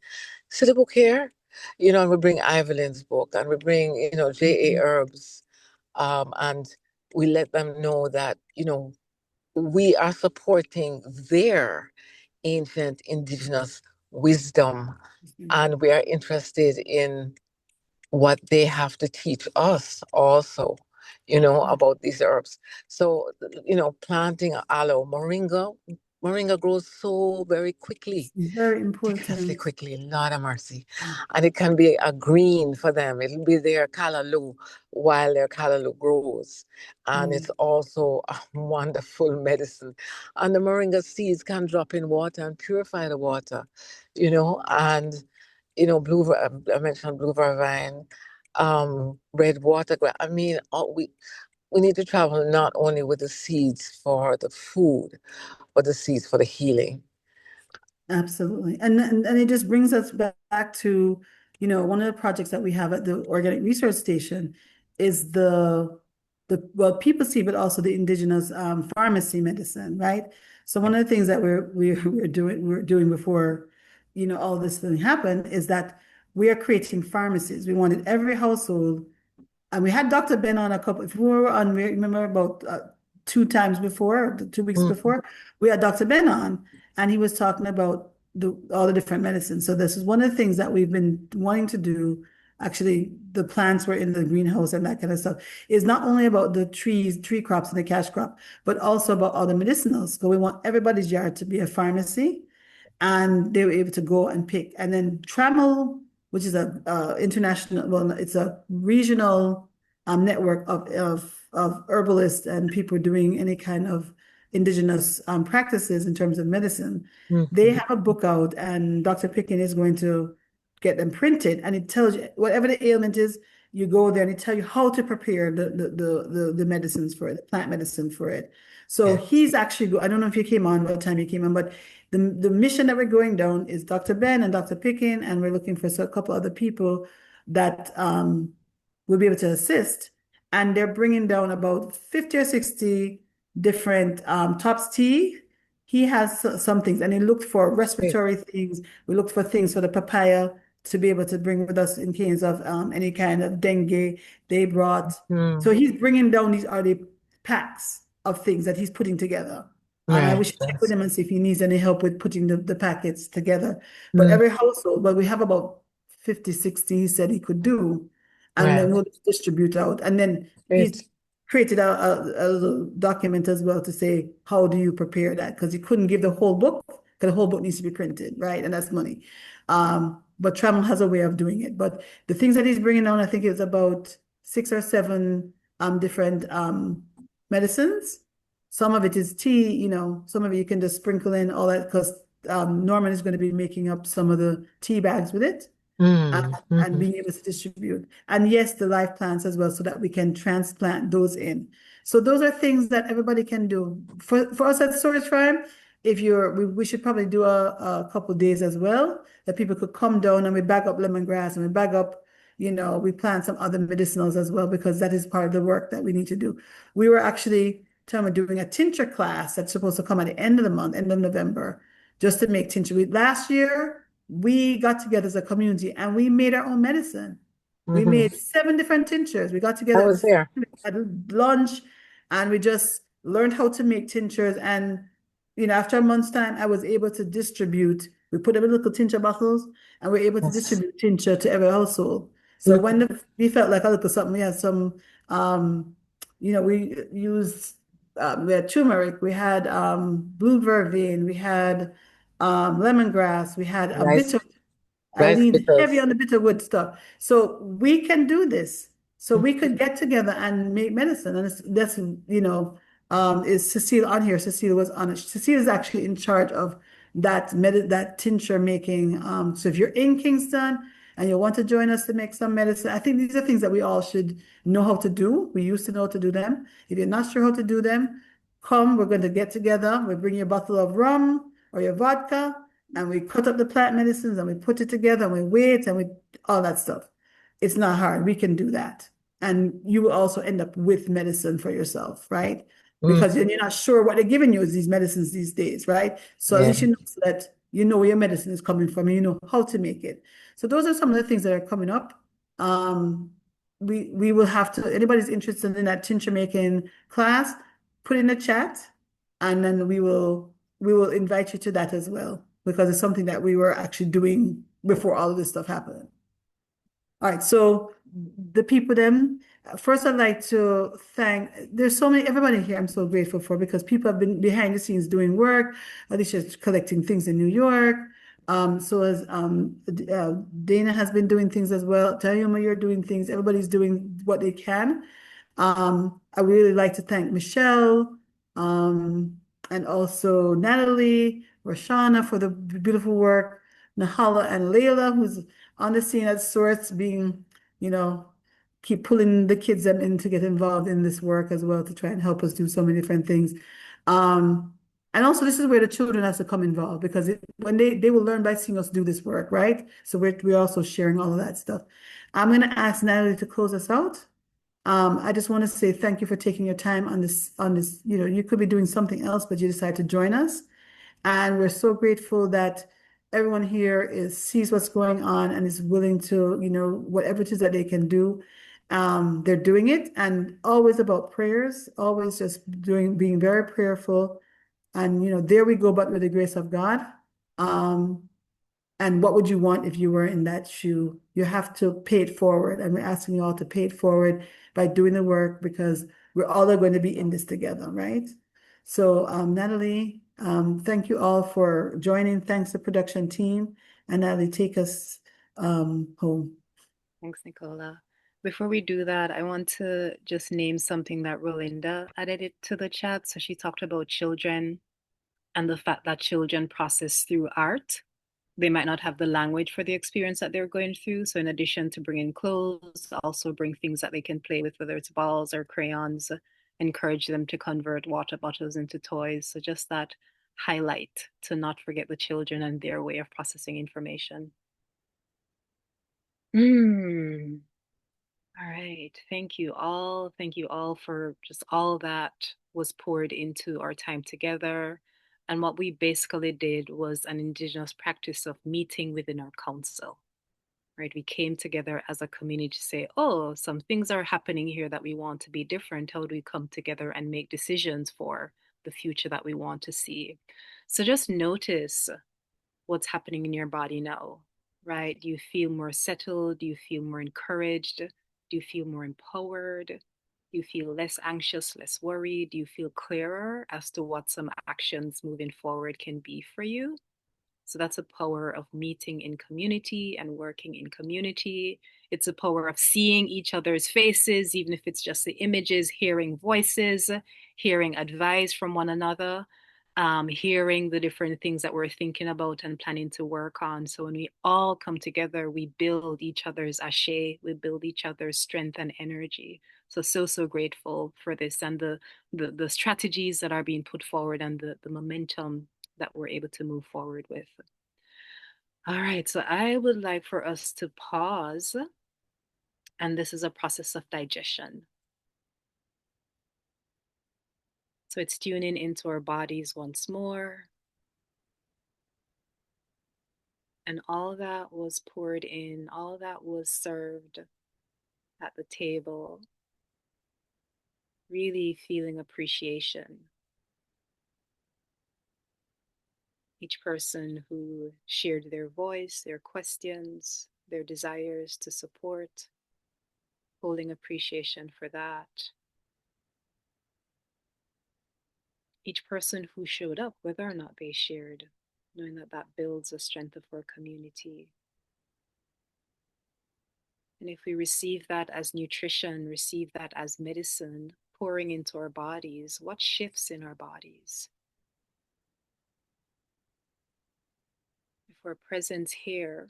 M: See the book here? And we bring Evelyn's book, and we bring, J.A. Herbs, and we let them know that, we are supporting their ancient indigenous wisdom, and we are interested in what they have to teach us also, about these herbs. So, planting aloe, moringa, moringa grows so very quickly.
A: Very
M: Ridiculously
A: important.
M: quickly, Lord have mercy. And it can be a green for them. It'll be their callaloo while their callaloo grows. And it's also a wonderful medicine. And the moringa seeds can drop in water and purify the water, and I mentioned blue vervine, red water grass. I mean, we need to travel not only with the seeds for the food, but the seeds for the healing.
A: Absolutely. And it just brings us back to, one of the projects that we have at the Organic Research Station is well, people see, but also the indigenous pharmacy medicine, right? So one of the things that we're doing before, all this thing happened is that we are creating pharmacies. We wanted every household. And we had Dr. Ben on a couple, if we were on, remember about 2 times before, 2 weeks before, we had Dr. Ben on, and he was talking about all the different medicines. So this is one of the things that we've been wanting to do. Actually, the plants were in the greenhouse and that kind of stuff. Is not only about the tree crops and the cash crop, but also about all the medicinals. So we want everybody's yard to be a pharmacy, and they were able to go and pick. And then Trammell, which is a international, well, it's a regional network of herbalists and people doing any kind of indigenous practices in terms of medicine. They have a book out, and Dr. Pickin is going to get them printed, and it tells you whatever the ailment is, you go there and it tells you how to prepare the medicines for it, the plant medicine for it. So he's actually, I don't know if you came on, what time you came on, but the mission that we're going down is Dr. Ben and Dr. Pickin, and we're looking for a couple other people that will be able to assist. And they're bringing down about 50 or 60 different tops tea. He has some things, and he looked for respiratory things. We looked for things for the papaya to be able to bring with us in case of any kind of dengue they brought. So he's bringing down these are the packs of things that he's putting together. I wish to check with him and see if he needs any help with putting the packets together. But every household, but we have about 50, 60 he said he could do. And then we'll distribute out. And then he's created a little document as well to say, how do you prepare that? Because he couldn't give the whole book, because the whole book needs to be printed, right? And that's money. But Trammell has a way of doing it. But the things that he's bringing on, I think it's about 6 or 7 different medicines. Some of it is tea, some of it you can just sprinkle in all that, because Norman is going to be making up some of the tea bags with it. And being able to distribute. And yes, the live plants as well, so that we can transplant those in. So those are things that everybody can do. For us at Storage Farm, we should probably do a couple of days as well, that people could come down and we bag up lemongrass and we bag up, we plant some other medicinals as well, because that is part of the work that we need to do. We were actually doing a tincture class that's supposed to come at the end of the month, end of November, just to make tincture. Last year, we got together as a community and we made our own medicine. We made 7 different tinctures. We got together,
M: I was there.
A: at lunch, and we just learned how to make tinctures. And, after a month's time, I was able to distribute. We put them in little tincture bottles, and we're able to distribute tincture to every household. So when we felt like a little something, we had some, we used, we had turmeric, we had blue vervain, we had lemongrass, we had a bitter. I leaned heavy on the bitterwood stuff. So we can do this. So we could get together and make medicine. And that's, is Cecile on here? Cecile was on it. Cecile is actually in charge of that tincture making. So if you're in Kingston and you want to join us to make some medicine, I think these are things that we all should know how to do. We used to know how to do them. If you're not sure how to do them, come, we're going to get together. We bring you a bottle of rum or your vodka, and we cut up the plant medicines and we put it together and we wait and all that stuff. It's not hard. We can do that. And you will also end up with medicine for yourself, right? Because you're not sure what they're giving you is these medicines these days, right? So at least you know that you know where your medicine is coming from and you know how to make it. So those are some of the things that are coming up. We will have to, anybody's interested in that tincture making class, put in the chat, and then we will invite you to that as well, because it's something that we were actually doing before all of this stuff happened. All right, so the people then, First, I'd like to thank, there's so many, everybody here I'm so grateful for because people have been behind the scenes doing work. Alicia's collecting things in New York. So as Dana has been doing things as well. Tayuma, you're doing things. Everybody's doing what they can. I really like to thank Michelle, and also Natalie, Roshana for the beautiful work, Nahala and Layla, who's on the scene at sorts, being, you know, keep pulling the kids them in to get involved in this work as well to try and help us do so many different things. And also this is where the children has to come involved because when they will learn by seeing us do this work, right? So we're also sharing all of that stuff. I'm going to ask Natalie to close us out. I just want to say thank you for taking your time on this, you could be doing something else, but you decided to join us. And we're so grateful that everyone here sees what's going on and is willing to, whatever it is that they can do, they're doing it. And always about prayers, always just being very prayerful. And, there we go, but with the grace of God. And what would you want if you were in that shoe? You have to pay it forward. And we're asking you all to pay it forward by doing the work because we're all going to be in this together, right? So, Natalie, thank you all for joining. Thanks to the production team. And Natalie, take us home.
B: Thanks, Nicola. Before we do that, I want to just name something that Rolinda added it to the chat. So she talked about children and the fact that children process through art. They might not have the language for the experience that they're going through. So in addition to bringing clothes, also bring things that they can play with, whether it's balls or crayons, encourage them to convert water bottles into toys. So just that highlight to not forget the children and their way of processing information. All right. Thank you all. Thank you all for just all that was poured into our time together. And what we basically did was an Indigenous practice of meeting within our council, right? We came together as a community to say, oh, some things are happening here that we want to be different. How do we come together and make decisions for the future that we want to see? So just notice what's happening in your body now, right? Do you feel more settled? Do you feel more encouraged? Do you feel more empowered? Do you feel less anxious, less worried? Do you feel clearer as to what some actions moving forward can be for you? So that's a power of meeting in community and working in community. It's a power of seeing each other's faces, even if it's just the images, hearing voices, hearing advice from one another, hearing the different things that we're thinking about and planning to work on. So when we all come together, we build each other's ashe, we build each other's strength and energy. So grateful for this and the strategies that are being put forward and the momentum that we're able to move forward with. All right, so I would like for us to pause, and this is a process of digestion. So it's tuning into our bodies once more. And all that was poured in, all that was served at the table, really feeling appreciation. Each person who shared their voice, their questions, their desires to support, holding appreciation for that. Each person who showed up, whether or not they shared, knowing that that builds the strength of our community. And if we receive that as nutrition, receive that as medicine, pouring into our bodies, what shifts in our bodies? If our presence here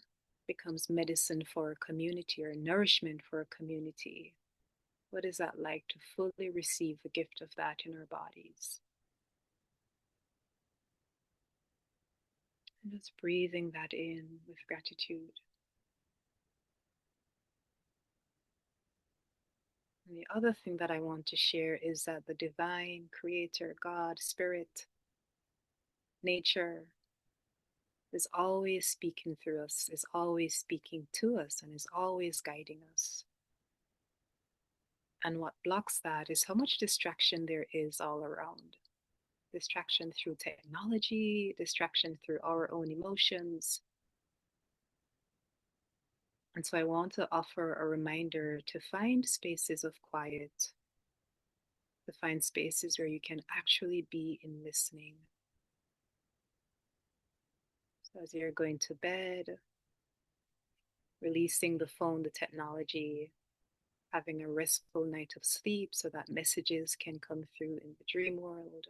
B: becomes medicine for a community or nourishment for a community, what is that like to fully receive the gift of that in our bodies? And just breathing that in with gratitude. And the other thing that I want to share is that the divine creator, God, spirit, nature is always speaking through us, is always speaking to us, and is always guiding us. And what blocks that is how much distraction there is all around. Distraction through technology, distraction through our own emotions. And so I want to offer a reminder to find spaces of quiet, to find spaces where you can actually be in listening. So as you're going to bed, releasing the phone, the technology, having a restful night of sleep so that messages can come through in the dream world.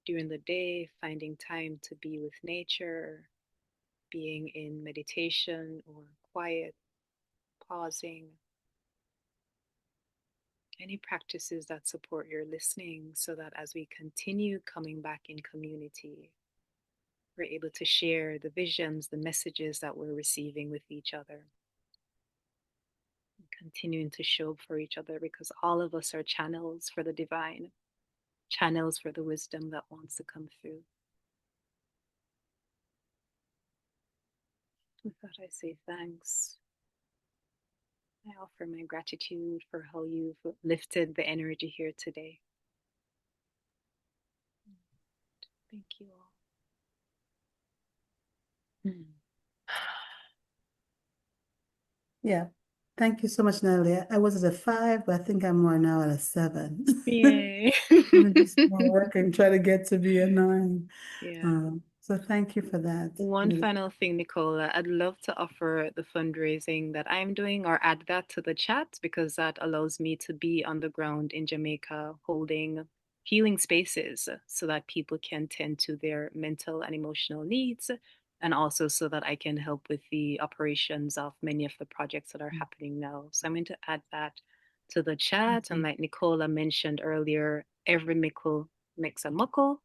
B: During the day, finding time to be with nature, being in meditation or quiet, pausing. Any practices that support your listening so that as we continue coming back in community, we're able to share the visions, the messages that we're receiving with each other. Continuing to show up for each other because all of us are channels for the divine, channels for the wisdom that wants to come through. With that, I say thanks. I offer my gratitude for how you've lifted the energy here today. Thank you all.
A: Yeah. Thank you so much, Natalie. I was at a 5, but I think I'm more now at a 7.
B: Yay.
A: I'm just more working, try to get to be a 9.
B: Yeah.
A: So thank you for that.
B: One
A: Really.
B: final thing, Nicola, I'd love to offer the fundraising that I'm doing or add that to the chat because that allows me to be on the ground in Jamaica holding healing spaces so that people can tend to their mental and emotional needs and also so that I can help with the operations of many of the projects that are happening now. So I'm going to add that to the chat. And like Nicola mentioned earlier, every mickle makes a muckle.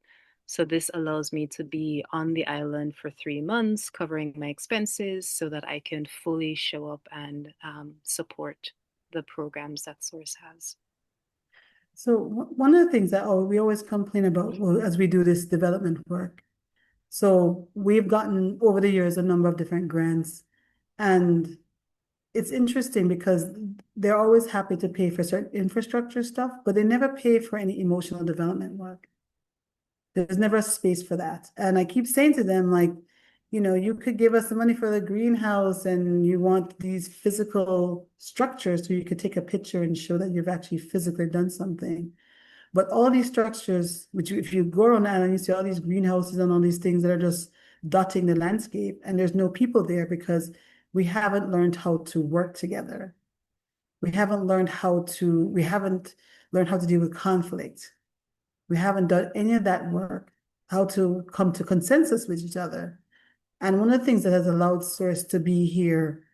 B: So this allows me to be on the island for 3 months, covering my expenses so that I can fully show up and support the programs that Source has.
A: So one of the things that we always complain about as we do this development work. So we've gotten over the years a number of different grants, and it's interesting because they're always happy to pay for certain infrastructure stuff, but they never pay for any emotional development work. There's never a space for that. And I keep saying to them, like, you could give us the money for the greenhouse and you want these physical structures so you could take a picture and show that you've actually physically done something. But all these structures, which if you go around the island, you see all these greenhouses and all these things that are just dotting the landscape, and there's no people there because we haven't learned how to work together. We haven't learned how to deal with conflict. We haven't done any of that work, how to come to consensus with each other. And one of the things that has allowed Source to be here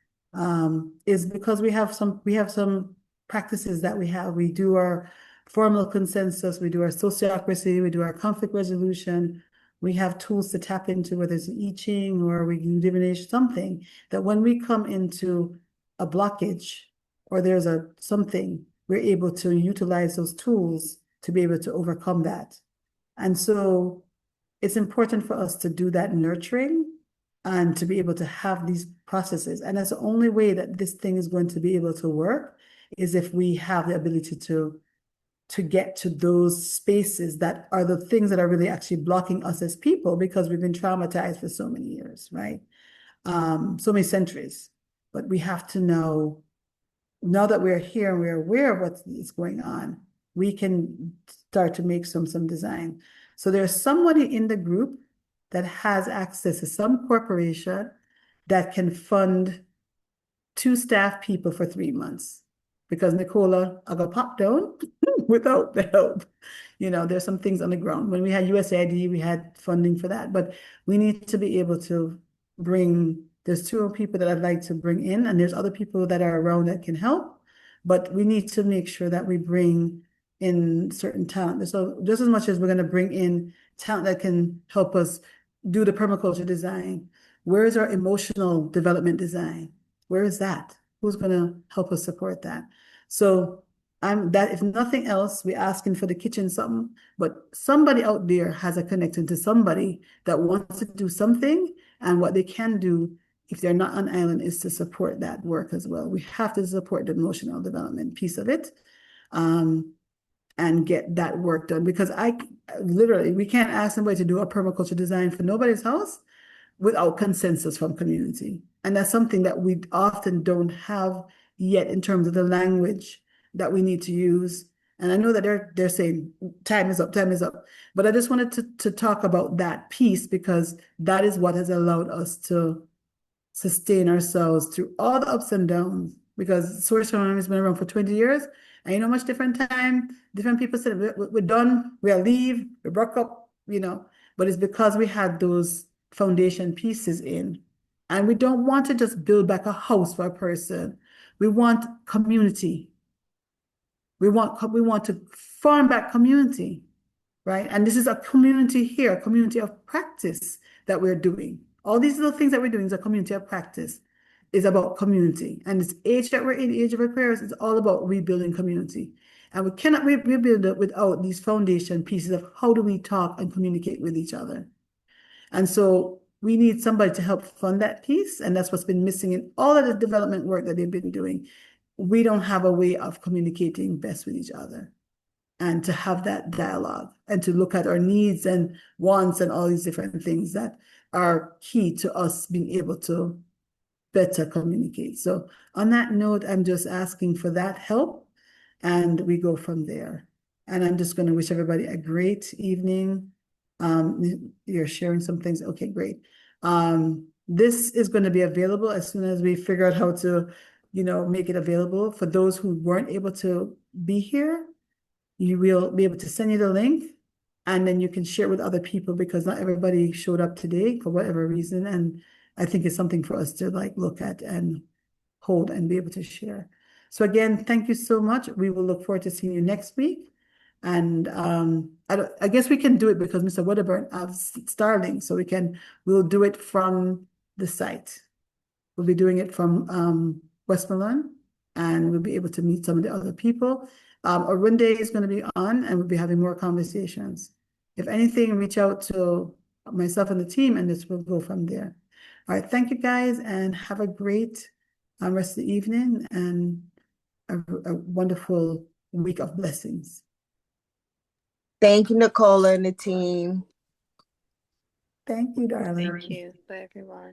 A: is because we have some practices that we have. We do our formal consensus, we do our sociocracy, we do our conflict resolution. We have tools to tap into, whether it's I Ching or we do divination, something that when we come into a blockage or there's something, we're able to utilize those tools to be able to overcome that. And so it's important for us to do that nurturing and to be able to have these processes. And that's the only way that this thing is going to be able to work is if we have the ability to get to those spaces that are the things that are really actually blocking us as people because we've been traumatized for so many years, right? So many centuries. But we have to know, now that we're here and we're aware of what is going on, we can start to make some design. So there's somebody in the group that has access to some corporation that can fund 2 staff people for 3 months. Because Nicola, I got popped down without the help. There's some things on the ground. When we had USAID, we had funding for that. But we need to be able to there's 2 people that I'd like to bring in, and there's other people that are around that can help. But we need to make sure that we bring in certain talent. So just as much as we're going to bring in talent that can help us do the permaculture design, where is our emotional development design? Where is that? Who's going to help us support that? So if nothing else, we're asking for the kitchen something, but somebody out there has a connection to somebody that wants to do something, and what they can do if they're not on island is to support that work as well. We have to support the emotional development piece of it, and get that work done, because we can't ask somebody to do a permaculture design for nobody's house, without consensus from community. And that's something that we often don't have yet in terms of the language that we need to use. And I know that they're saying time is up, time is up. But I just wanted to talk about that piece because that is what has allowed us to sustain ourselves through all the ups and downs. Because Source Farm has been around for 20 years, and you know much different time, different people said, we're done, we'll leave, we broke up, but it's because we had those foundation pieces in. And we don't want to just build back a house for a person. We want community. We want to farm back community, right? And this is a community here, a community of practice that we're doing. All these little things that we're doing is a community of practice. Is about community. And this age that we're in, the age of Aquarius, is all about rebuilding community. And we cannot rebuild it without these foundation pieces of how do we talk and communicate with each other. And so we need somebody to help fund that piece. And that's what's been missing in all of the development work that they've been doing. We don't have a way of communicating best with each other and to have that dialogue and to look at our needs and wants and all these different things that are key to us being able to better communicate. So on that note, I'm just asking for that help and we go from there. And I'm just going to wish everybody a great evening. You're sharing some things. Okay, great. This is going to be available as soon as we figure out how to, make it available for those who weren't able to be here. You will be able to send you the link and then you can share it with other people because not everybody showed up today for whatever reason. And I think it's something for us to look at and hold and be able to share. So again, thank you so much. We will look forward to seeing you next week. And I guess we can do it because Mr. Wedderburn has Starlink, so we'll do it from the site. We'll be doing it from Westmoreland, and we'll be able to meet some of the other people. Orunde is going to be on, and we'll be having more conversations. If anything, reach out to myself and the team, and this will go from there. All right, thank you guys, and have a great rest of the evening and a wonderful week of blessings.
C: Thank you, Nicola and the team.
A: Thank you, darling.
B: Thank you. Bye, everyone.